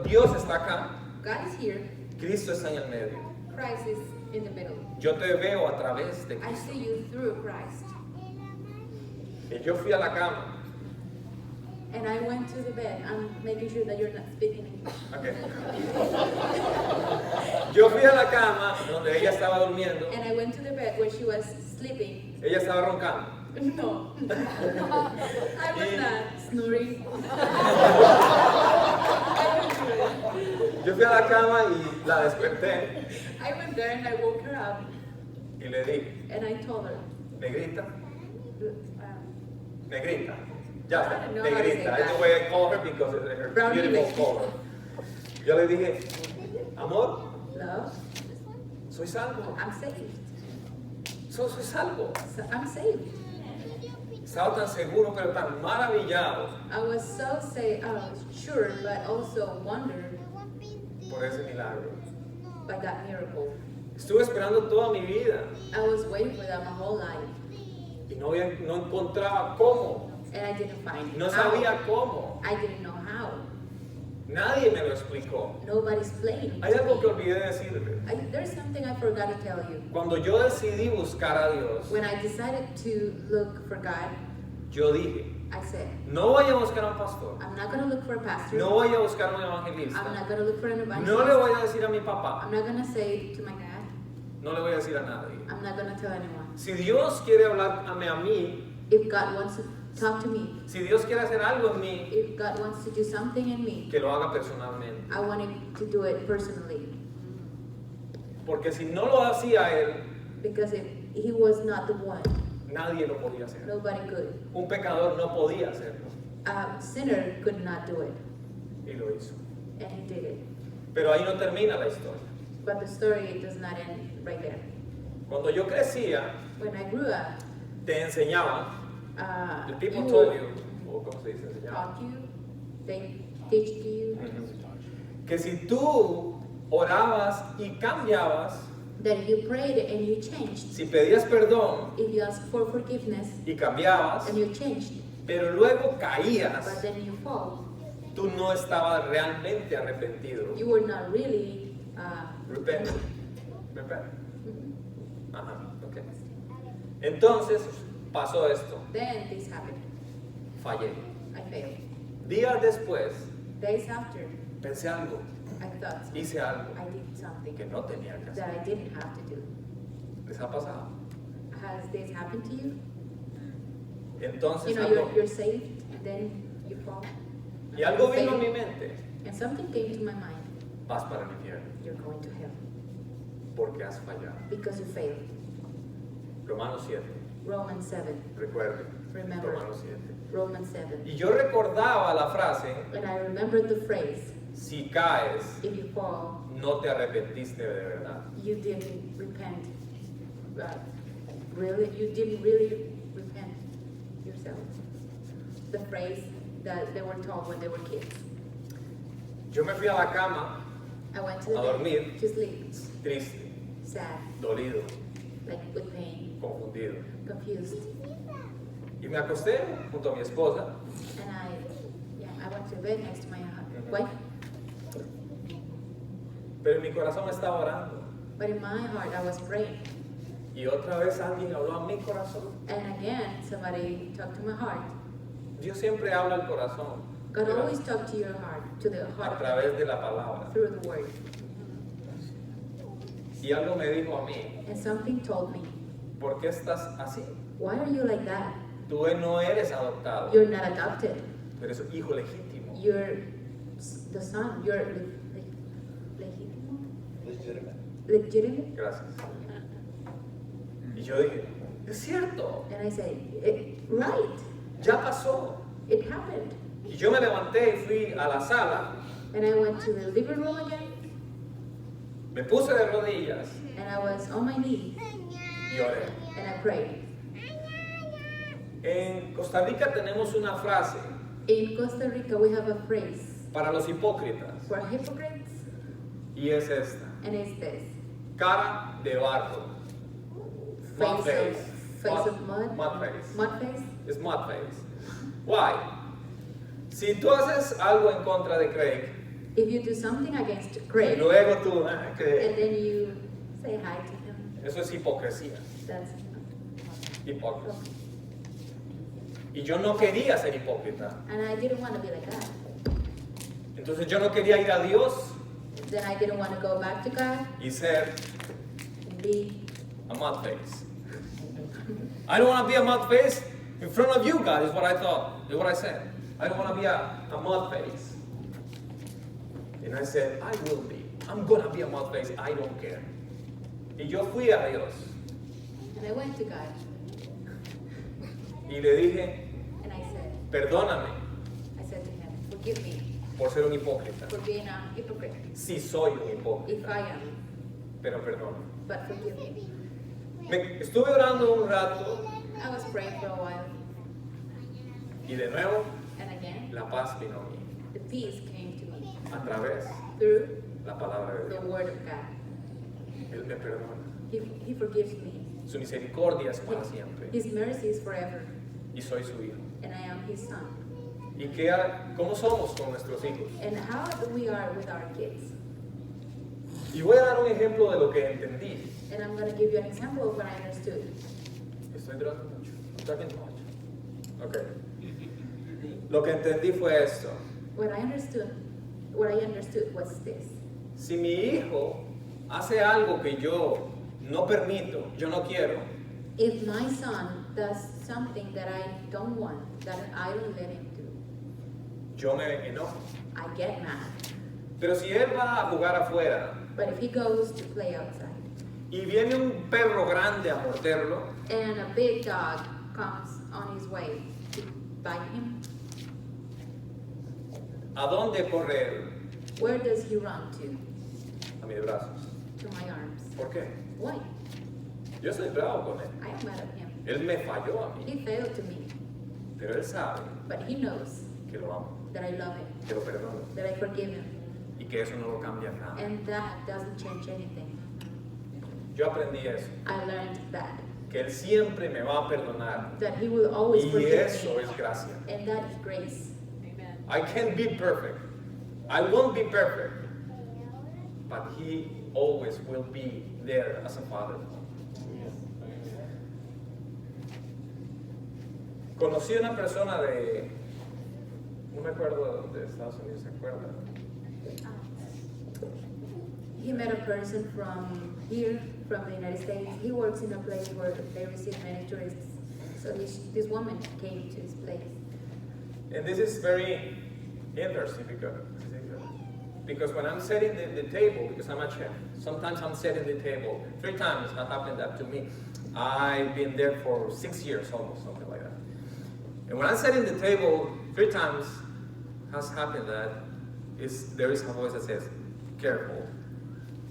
Dios está acá, God is here, Cristo está en el medio. Christ is in the middle. Yo te veo a través de I Cristo. see you through Christ. Y yo fui a la cama. And I went to the bed. I'm making sure that you're not speaking English. Okay. Yo fui a la cama donde ella estaba durmiendo. And I went to the bed where she was sleeping. Ella estaba roncando. No. I was not snoring. Yo fui a la cama y la desperté I went there and I woke her up y le dije, and I told her, negrita, um, negrita. Ya está, I don't know how to say negrita. That's that. the way I call her because it's her Brownie beautiful lady. color. Yo le dije, amor, love, soy salvo. I'm saved. Soy salvo. So I'm saved. Estaba tan seguro, pero tan maravillado I was so sure, but also wondered por ese milagro. by that miracle. Estuve esperando toda mi vida I was waiting for that my whole life, y no encontraba cómo. and I didn't find No how. sabía cómo. I didn't know how. Nadie me lo explicó. Nobody's playing. Hay algo que olvidé decirle. There's something I forgot to tell you. Cuando yo decidí buscar a Dios, When I decided to look for God, yo dije, I said, no voy a buscar a un pastor, I'm not going to look for a pastor. no voy a buscar a un I'm evangelista, not going to look for an no evangelist. le voy a decir a mi papá, I'm not going to say to my dad. no le voy a decir a nadie. I'm not going to tell anyone. Si Dios quiere hablarme a mí, If God wants to talk to me, si Dios quiere hacer algo en mí, if God wants to do something in me, que lo haga personalmente. I want him to do it personally. Porque si no lo hacía Él, Because if he was not the one, nadie lo podía hacer. nobody could. Un pecador no podía hacerlo. A sinner could not do it, Y lo hizo. and he did it. Pero ahí no termina la historia. But the story does not end right there. Cuando yo crecía, When I grew up, te enseñaban, the people you told would you, o cómo se dice, enseñaban, taught you, they teach you que si tú orabas y cambiabas, that if you prayed and you changed, si pedías perdón if you asked for forgiveness y cambiabas, and you changed, pero luego but caías, then you fall, tú no estabas realmente arrepentido. you were not really Repent. Repent. Mhm. Ajá, ok. Entonces pasó esto, Then this happened. fallé. I failed. Días después Days after, pensé algo, I thought hice algo I did something que no tenía que that hacer. I didn't have to do. ¿Les ha pasado? Has this happened to you? Entonces You know, algo, you're saved and then you fall. y algo You vino a fail. mi mente, And something came to my mind. vas para el infierno You're going to hell porque has fallado. because you failed. Romanos 7. Romans 7. Recuerde, Remember. Romanos 7. Romans 7. Y yo recordaba la frase, And I remembered the phrase, si caes, if you fall, no te arrepentiste de verdad. you didn't repent. Really? You didn't really repent yourself. The phrase that they were told when they were kids. Yo me fui a la cama, I went to the A bed dormir. to sleep, triste, sad, dolido, like with pain, confundido. confused. Y me acosté junto a mi esposa, And I went to bed next to my wife. pero en mi corazón estaba orando. But in my heart, I was praying. Y otra vez alguien habló a mi corazón. And again, somebody talked to my heart. Dios siempre habla al corazón. God pero always talked to your heart, to the a heart, través de la palabra. through the word. Y algo me dijo a mí, And something told me, ¿por qué estás así? why are you like that? Tú no eres adoptado, You're not adopted. tú eres hijo legítimo. You're the son. You're legitimate. Gracias. Y yo dije, es cierto, And I say, right, ya pasó. it happened. Y yo me levanté y fui a la sala, And I went to the living room again, me puse de rodillas and I was on my knees, y oré. and I prayed. En Costa Rica tenemos una frase In Costa Rica, we have a phrase para los hipócritas for hypocrites, y es esta, and it's this: cara de barro. Mud face. face of mud, Mud face. mud face. Es mud face. Why? Si tú haces algo en contra de Craig, If you do something against y Craig, luego tú, and Craig, then you say hi to him, eso es hipocresía. that's Hipócrita. Y yo no quería ser hipócrita. and I didn't want to be like that. Entonces yo no quería ir a Dios Then I didn't want to go back to God y ser and be. a mud face. I don't want to be a mud face in front of you, God, is what I thought, is what I said. I don't want to be a mud face. And I said, I will be. I'm going to be a mud face. I don't care. Y yo fui a Dios And I went to God y le dije, and I perdóname said to him, forgive me por ser un hipócrita. for being a hypocrite. Sí soy un If hipócrita, I am, pero perdóname. but forgive me. Estuve orando un rato I was praying for a while, y de nuevo and again, la paz vino a mí the peace came to me a través through la palabra de the Dios. word of God. Él me perdona. He forgives me. Su misericordia es para siempre. His mercy is forever, Y soy su hijo. and I am his son. ¿Y cómo somos con nuestros hijos? And how we are with our kids. Y voy a dar un ejemplo de lo que entendí. And I'm going to give you an example of what I understood. Estoy hablando mucho. I'm talking too much. Ok. Lo que entendí fue esto. What I understood was this. Si mi hijo hace algo que yo no permito, yo no quiero, If my son does something that I don't want, that I don't let him do, yo me enojo. I get mad. Pero si él va a jugar afuera But if he goes to play outside y viene un perro grande a morderlo, and a big dog comes on his way to bite him, ¿a dónde corre él? where does he run to? A mis brazos. To my arms. ¿Por qué? Why? Yo estoy bravo con él. I am mad at him. Él me falló a mí, He failed to me, pero él sabe but he knows que lo amo, that I love him, que lo perdono that I forgive him, y que eso no lo cambia en nada. and that doesn't change anything. Yo aprendí eso, I learned that que él siempre me va a perdonar he will always y forgive eso me, es gracia. and that is grace. I can't be perfect. I won't be perfect. But he always will be there as a father. Conocí a una persona no me acuerdo de Estados Unidos, ¿se acuerda? He met a person from here, from the United States. He works in a place where they receive many tourists. So this woman came to his place. And this is very interesting because when I'm setting the table, because I'm a chef, sometimes I'm setting the table. 3 times has happened that to me. I've been there for 6 years almost, something like that. And when I'm setting the table, 3 times has happened that there is a voice that says, careful,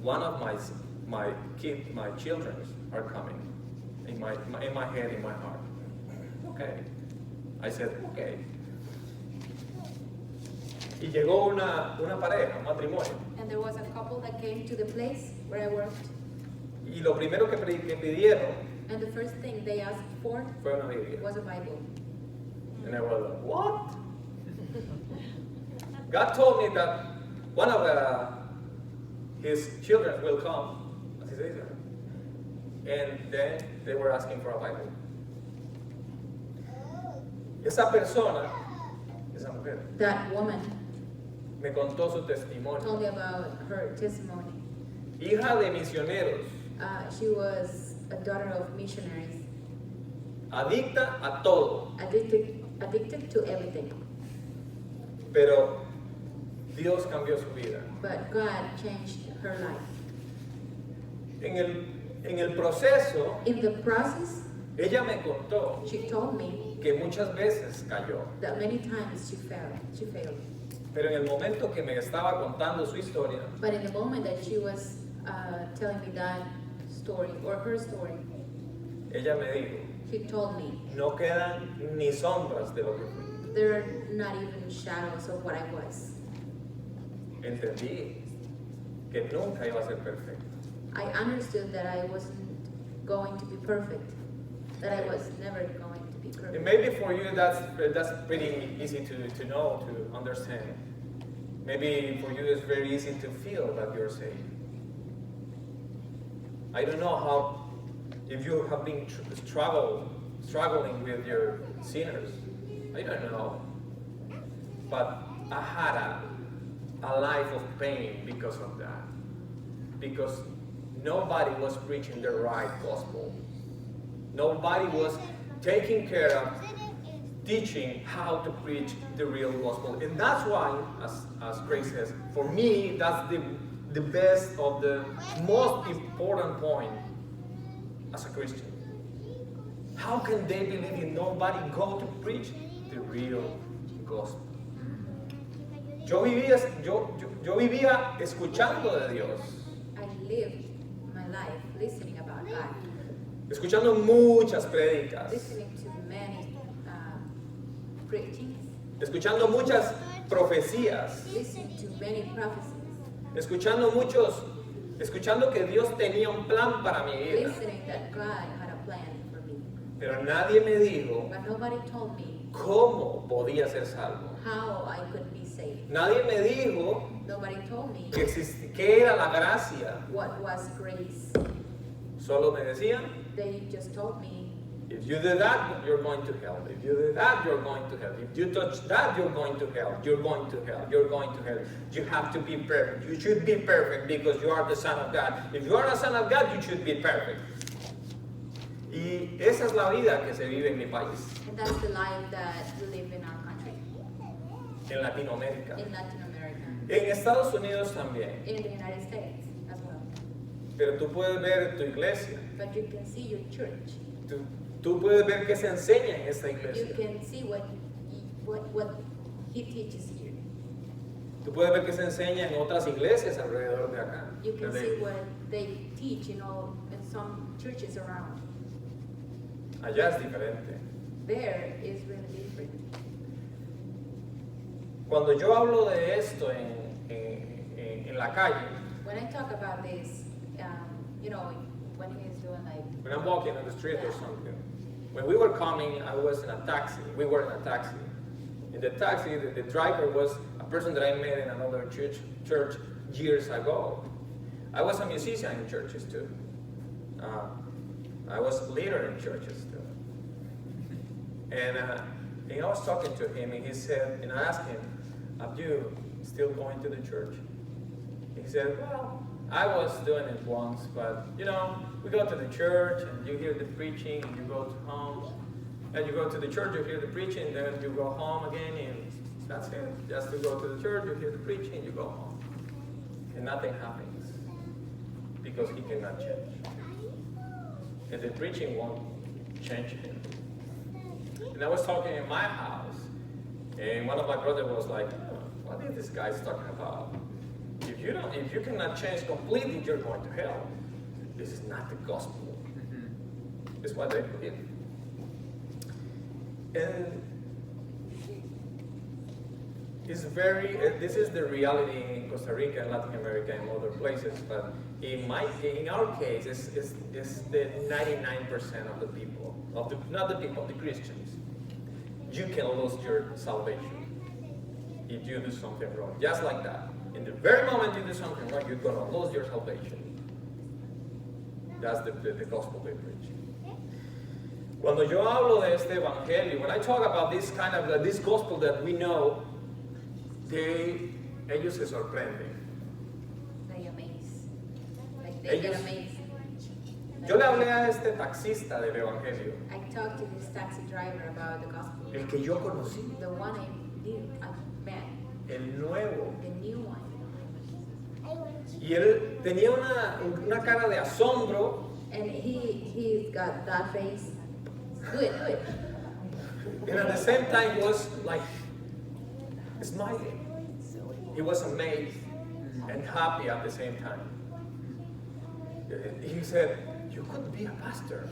one of my children are coming in my head, in my heart. Okay. I said, okay. Y llegó una pareja, un matrimonio. And there was a couple that came to the place where I worked, Y lo primero que pidieron and the first thing they asked for fue una Biblia. was a Bible. And I was like, what? God told me that one of his children will come, así se dice, and then they were asking for a Bible. Esa persona, esa mujer, That woman me contó su told testimonio. me about her testimony. Hija de misioneros, She was a daughter of missionaries, adicta a todo, addicted to everything. pero Dios cambió su vida. But God changed her life. En el proceso, In the process, ella me contó she told me que muchas veces cayó, that many times she failed. pero en el momento que me estaba contando su historia, But in the moment that she was telling me that story, or her story, ella me dijo, she told me no quedan ni sombras de lo que fui. there are not even shadows of what I was. Entendí que nunca iba a ser perfecto. I understood that I wasn't going to be perfect, that I was never going to be And perfect. maybe for you that's pretty easy to know, to understand. Maybe for you it's very easy to feel that you're saved. I don't know how, if you have been struggling with your sinners. I don't know. But I had a life of pain because of that. Because nobody was preaching the right gospel. Nobody was taking care of teaching how to preach the real gospel. And that's why, as Grace says, for me, that's the best of the most important point as a Christian. How can they believe if nobody go to preach the real gospel? Yo vivía escuchando de Dios, I lived my life listening about God, escuchando muchas prédicas, listening to many preachings, escuchando muchas profecías, listening to many prophecies, escuchando que Dios tenía un plan para mi vida. listening that God had a plan for me. Pero nadie me dijo But nobody told me cómo podía ser salvo. how I could be saved. Nadie me dijo Nobody told me qué era la gracia. what was grace. Solo me decían, They just told me, if you do that, you're going to hell. If you do that, you're going to hell. If you touch that, you're going to hell. You're going to hell. You're going to hell. You have to be perfect. You should be perfect because you are the Son of God. If you are the Son of God, you should be perfect. Y esa es la vida que se vive en mi país, and that's the life that we live in our country, en Latinoamérica. in Latin America, En Estados Unidos también. in the United States as well. Pero tú puedes ver tu iglesia. But you can see your church. Tú puedes ver qué se enseña en esta You iglesia. can see what he teaches here. Tú puedes ver qué se enseña en otras iglesias alrededor de acá. You can see what they teach in some churches around. Allá es diferente. There is really different. Cuando yo hablo de esto en la calle, When I talk about this, when he's doing like, when I'm walking on the street or something, when we were coming, I was in a taxi. We were in a taxi. In the taxi, the driver was a person that I met in another church years ago. I was a musician in churches too. I was a leader in churches too. And I was talking to him, and he said, and I asked him, "Are you still going to the church?" He said, "Well, I was doing it once, but we go to the church, and you hear the preaching, and you go to home. And you go to the church, you hear the preaching, and then you go home again, and that's it. Just to go to the church, you hear the preaching, you go home. And nothing happens, because he cannot change." and the preaching won't change him. And I was talking in my house, and one of my brothers was like, what is this guy talking about? If you cannot change completely, you're going to hell. This is not the gospel. It's what they believe. And this is the reality in Costa Rica and Latin America and other places, but in our case, it's the 99% of the people, the Christians. You can lose your salvation if you do something wrong. Just like that. In the very moment you do something wrong, you're going to lose your salvation. That's the gospel they preach. Cuando yo hablo de este evangelio, when I talk about this this gospel that we know, ellos se sorprenden. They amaze. Like they get amazed. Yo le hablé a este taxista del evangelio, I talked to this taxi driver about the gospel. el que yo conocí, The one I knew, I met, el nuevo. the new one. Y él tenía una cara de asombro, And he's got that face. Do it. and at the same time was like smiling. He was amazed and happy at the same time. He said, "You could be a pastor."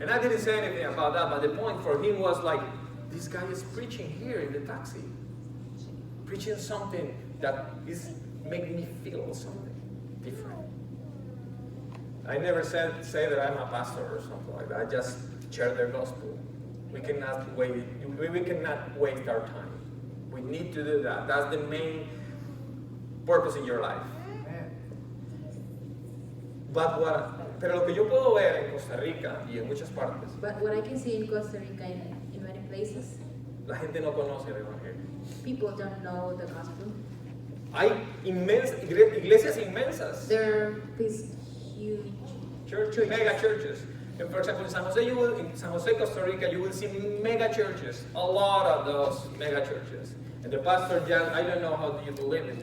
And I didn't say anything about that, but the point for him was like, this guy is preaching here in the taxi. Preaching something that is making me feel something different. I never say that I'm a pastor or something like that. I just share the gospel. We cannot waste our time. We need to do that. That's the main purpose in your life. Amen. Pero lo que yo puedo ver en Costa Rica y en muchas partes, But what I can see in Costa Rica, in many places, la gente no conoce el evangelio. people don't know the gospel. Hay iglesias inmensas, There are these huge churches, mega churches. And for example, in San Jose, Costa Rica, you will see mega churches, a lot of those mega churches. And the pastor just, I don't know how do you believe in,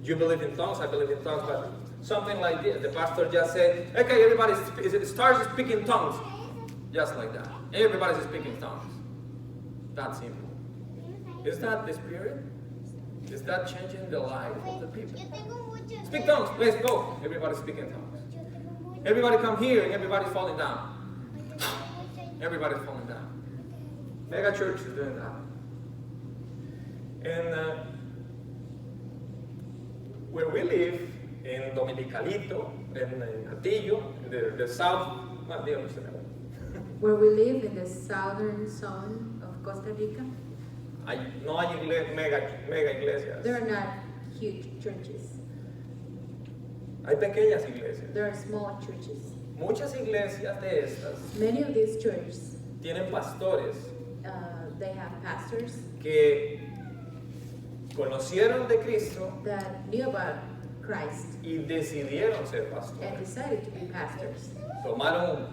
you believe in tongues, I believe in tongues, but something like this. The pastor just said, okay, everybody starts speaking tongues. Just like that. Everybody's speaking tongues. That simple. Is that the spirit? Is that changing the life of the people? Speak tongues, let's go. Everybody's speaking tongues. Everybody come here and everybody's falling down. Everybody's falling down. Mega church is doing that. And where we live, in Dominicalito, in Atillo, the south, Where we live in the southern zone of Costa Rica, no hay mega iglesias. there are not huge churches. Hay pequeñas iglesias. There are small churches. Muchas iglesias de estas Many of these churches, tienen pastores they have pastors que conocieron de Cristo that knew about Christ y decidieron ser and pastores. decided to be pastors. Tomaron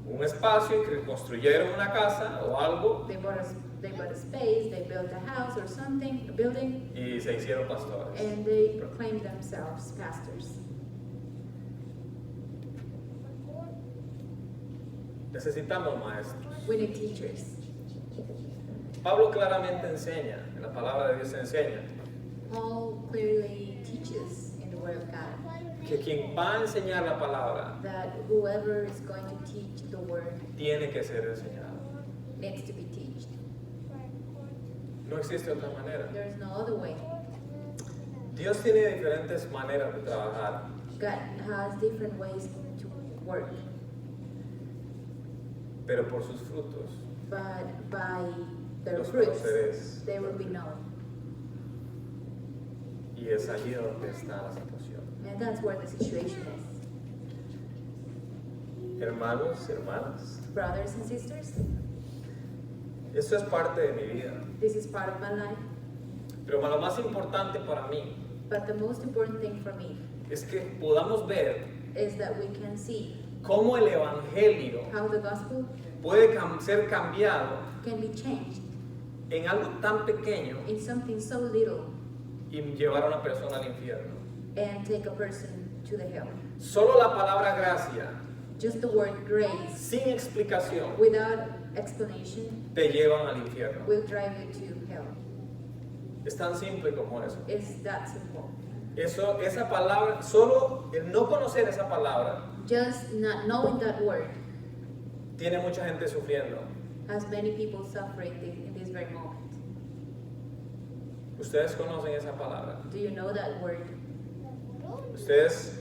un espacio y construyeron una casa o algo They bought a space, they built a house or something, a building, y se hicieron pastores. and they proclaimed themselves pastors. Necesitamos maestros. We need teachers. Pablo claramente enseña, en la palabra de Dios enseña, Paul clearly teaches in the Word of God que quien va a enseñar la palabra that whoever is going to teach the Word tiene que ser enseñado. needs to be taught. No existe otra manera. There is no other way. Dios tiene diferentes maneras de trabajar, God has different ways to work, pero por sus frutos but by their los fruits conoceréis. they will be known. Y es allí donde está la situación. And that's where the situation is. Hermanos, hermanas, Brothers and sisters, esto es parte de mi vida. this is part of my life, Pero lo más importante para mí but the most important thing for me es que podamos ver is that we can see cómo el Evangelio how the gospel puede ser cambiado can be changed en algo tan pequeño in something so little y llevar a una persona al infierno. and take a person to the hell. Solo la palabra gracia just the word grace, sin explicación, without explanation, te llevan al infierno. will drive you to hell. Es tan simple como eso. It's that simple. Esa palabra, solo el no conocer esa palabra, Just not knowing that word tiene mucha gente sufriendo. has many people suffering in this very moment. Ustedes conocen esa palabra. Do you know that word? Ustedes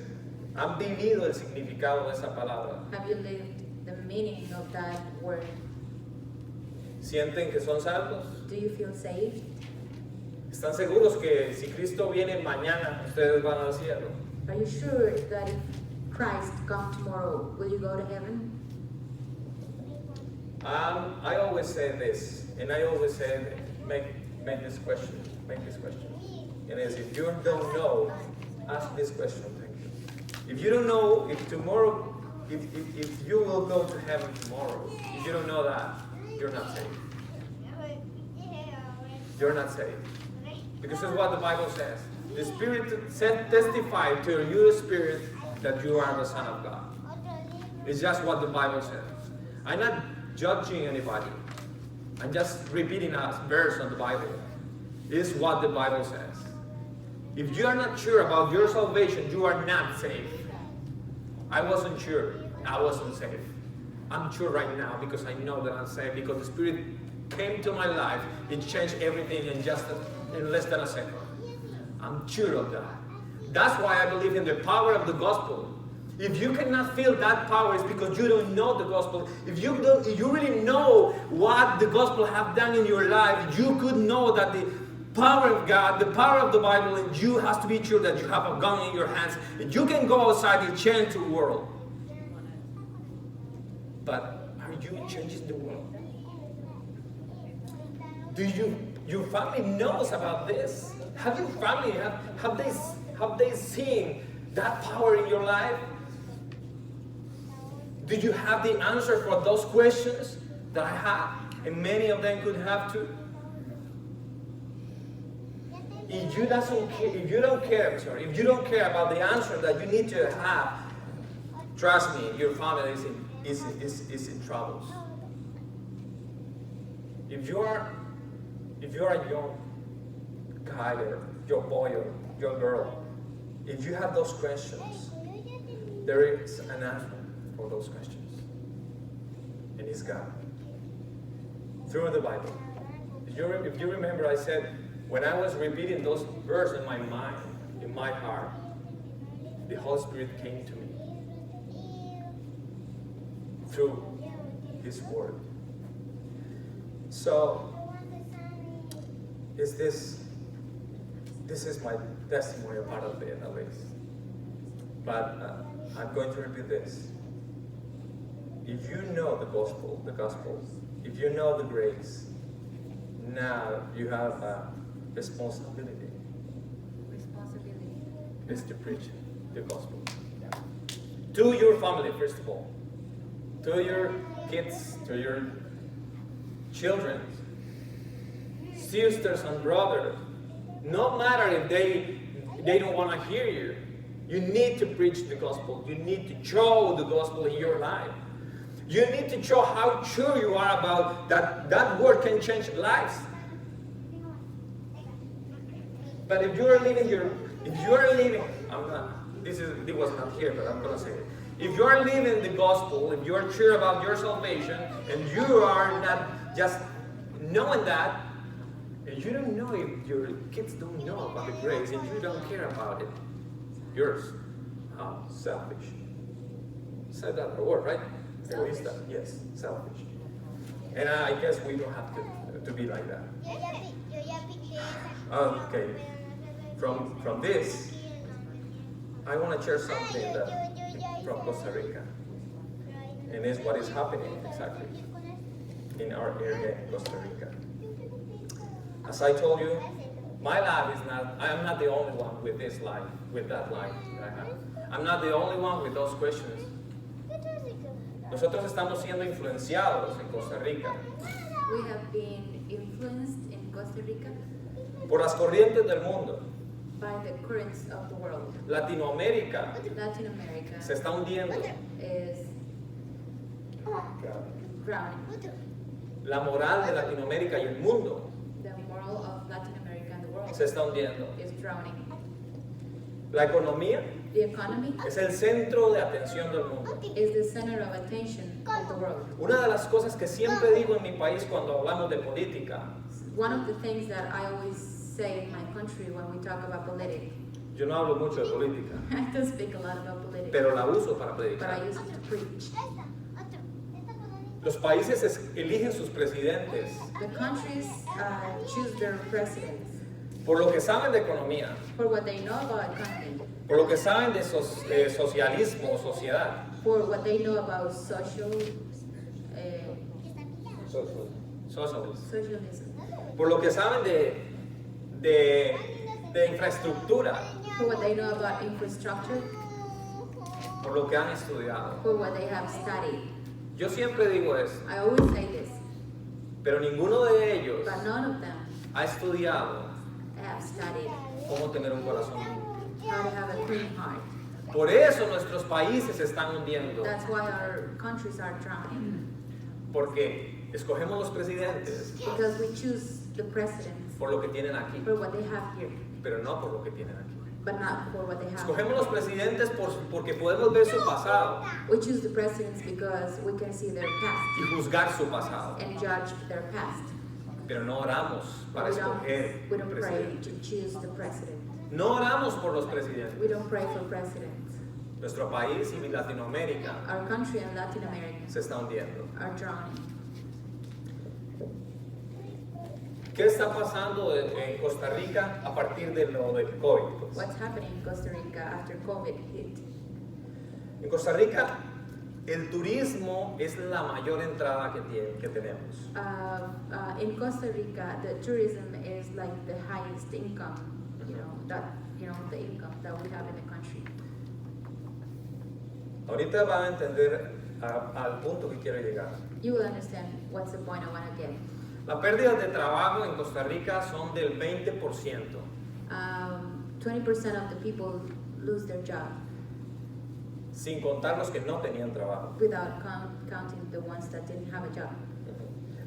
han vivido el significado de esa palabra. Have you lived the meaning of that word? ¿Sienten que son salvos? Do you feel saved? ¿Están seguros que si Cristo viene mañana, ustedes van al cielo? Are you sure that if Christ comes tomorrow, will you go to heaven? I always say this, and I always say, make this question. And is if you don't know, ask this question. Thank you. If you don't know if tomorrow, if you will go to heaven tomorrow, if you don't know that, you're not saved. You're not saved. Because this is what the Bible says. The Spirit testified to your spirit that you are the Son of God. It's just what the Bible says. I'm not judging anybody. I'm just repeating a verse of the Bible. It's what the Bible says. If you are not sure about your salvation, you are not saved. I wasn't sure. I wasn't saved. I'm sure right now because I know that I'm saved because the Spirit came to my life. It changed everything in less than a second. I'm sure of that. That's why I believe in the power of the gospel. If you cannot feel that power, it's because you don't know the gospel. If you really know what the gospel have done in your life, you could know that the power of God, the power of the Bible, and you has to be sure that you have a gun in your hands and you can go outside and change the world. But are you changing the world? Do your family knows about this? Have your family have they seen that power in your life? Do you have the answer for those questions that I have, and many of them could have too? If you don't care about the answer that you need to have, trust me, your family is in troubles. If you are a young guy or young boy or young girl, if you have those questions, there is an answer for those questions. And it's God. Through the Bible. If you remember, I said, when I was repeating those verses in my mind, in my heart, the Holy Spirit came to me through His Word. So, this is my testimony part of it, at least. But I'm going to repeat this. If you know the gospel, if you know the grace, now you have a responsibility. Is to preach the gospel. To your family, first of all. To your kids, to your children, sisters and brothers. No matter if they don't want to hear you. You need to preach the gospel. You need to show the gospel in your life. You need to show how sure you are about that word can change lives. But if you are living, it was not here, but I'm going to say it. If you are living the gospel, if you are sure about your salvation, and you are not just knowing that, and you don't know if your kids don't know about the grace, and you don't care about it, you're selfish. Said that word, right? Egoista. Yes, selfish. And I guess we don't have to be like that. Okay. From this, I want to share something from Costa Rica. And it's what is happening exactly in our area in Costa Rica. As I told you, my life I am not the only one with this life, with that life that I have. I'm not the only one with those questions. Nosotros estamos siendo influenciados en Costa Rica. We have been influenced in Costa Rica Por las corrientes del mundo. by the currents of the world. Latinoamérica Latin America se está hundiendo. is drowning. La moral de Latinoamérica y el mundo The moral of Latin America and the world se está hundiendo. is drowning. La economía The economy es el centro de atención del mundo. is the center of attention of the world. Una de las cosas que siempre digo en mi país cuando hablamos de política, One of the things that I always say in my country when we talk about politics, yo no hablo mucho de política, I don't speak a lot about politics, pero la uso para but I predicar. use it to preach. Los países eligen sus presidentes The countries choose their presidents por lo que saben de economía, for what they know about economy, por lo que saben de socialismo o sociedad, for what they know about socialism, por lo que saben de infraestructura, for what they know about infrastructure, por lo que han estudiado. for what they have studied. Yo siempre digo eso, I always say this, pero ninguno de ellos but none of them ha estudiado have studied cómo tener un corazón limpio. how to have a clean heart. Por eso nuestros países se están hundiendo, That's why our countries are drowning, porque escogemos los presidentes because we choose the presidents por lo que tienen aquí, for what they have here, pero no por lo que tienen aquí. but not for what they have. Escogemos los presidentes porque podemos ver su pasado We choose the presidents because we can see their past y juzgar su pasado, and judge their past. pero no oramos para We don't, escoger we don't pray presidentes. to choose the president. No oramos por los presidentes. We don't pray for presidents. Nuestro país y Latinoamérica Our country and Latin America se está hundiendo. are drowning. ¿Qué está pasando en Costa Rica a partir de lo del COVID? Pues? What's happening in Costa Rica after COVID hit? En Costa Rica, el turismo es la mayor entrada que tenemos. In Costa Rica, the tourism is like the highest income, the income that we have in the country. Ahorita van a entender al punto que quiero llegar. You will understand what's the point I want to get. Las pérdidas de trabajo en Costa Rica son del 20%, 20% of the people lose their job sin contar los que no tenían trabajo. without counting the ones that didn't have a job.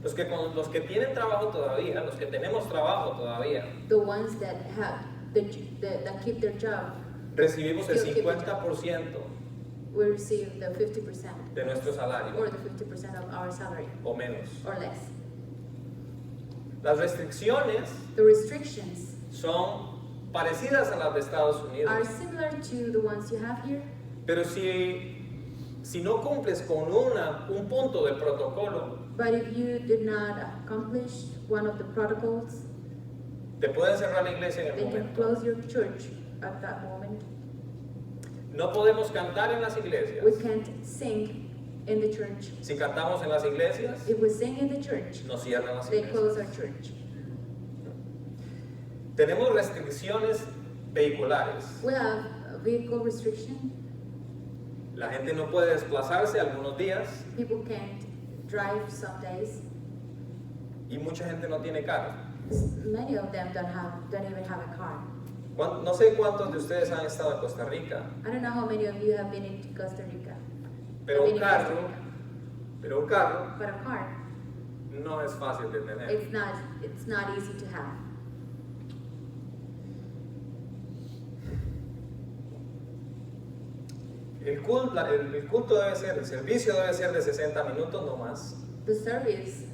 Los que tienen trabajo todavía, los que tenemos trabajo todavía, The ones that have that keep their job, recibimos el Still keep it. 50% we receive the 50% de nuestro salario or the 50% of our salary o menos. or less. Las restricciones The restrictions son parecidas a las de Estados are Unidos, similar to the ones you have here, pero si no cumples con un punto del protocolo, but if you did not accomplish one of the protocols, te pueden cerrar la iglesia en el they can momento. close your church at that moment. No podemos cantar en las iglesias. We can't sing in the church. Si cantamos en las iglesias, If we sing in the church, nos cierran las they iglesias. close our church. Tenemos restricciones vehiculares. We have a vehicle restriction. La gente no puede desplazarse algunos días People can't drive some days. y mucha gente no tiene carro. Many of them don't even have a car. No sé cuántos de ustedes han estado en Costa Rica, I don't know how many of you have been in Costa Rica. pero Been un in Costa carro, Rica. But a car, no es fácil de tener. it's not easy to have. El culto debe ser, el servicio debe ser de 60 minutos no más. The service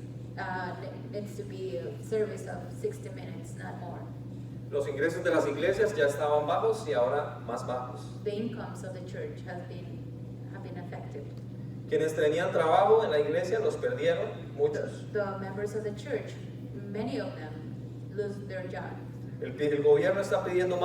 needs to be a service of 60 minutes, not more. Los ingresos de las iglesias ya estaban bajos y ahora más bajos. The incomes of the church have been affected. Quienes tenían trabajo en la iglesia los perdieron, muchos. The members of the church, many of them lose their job. El gobierno está pidiendo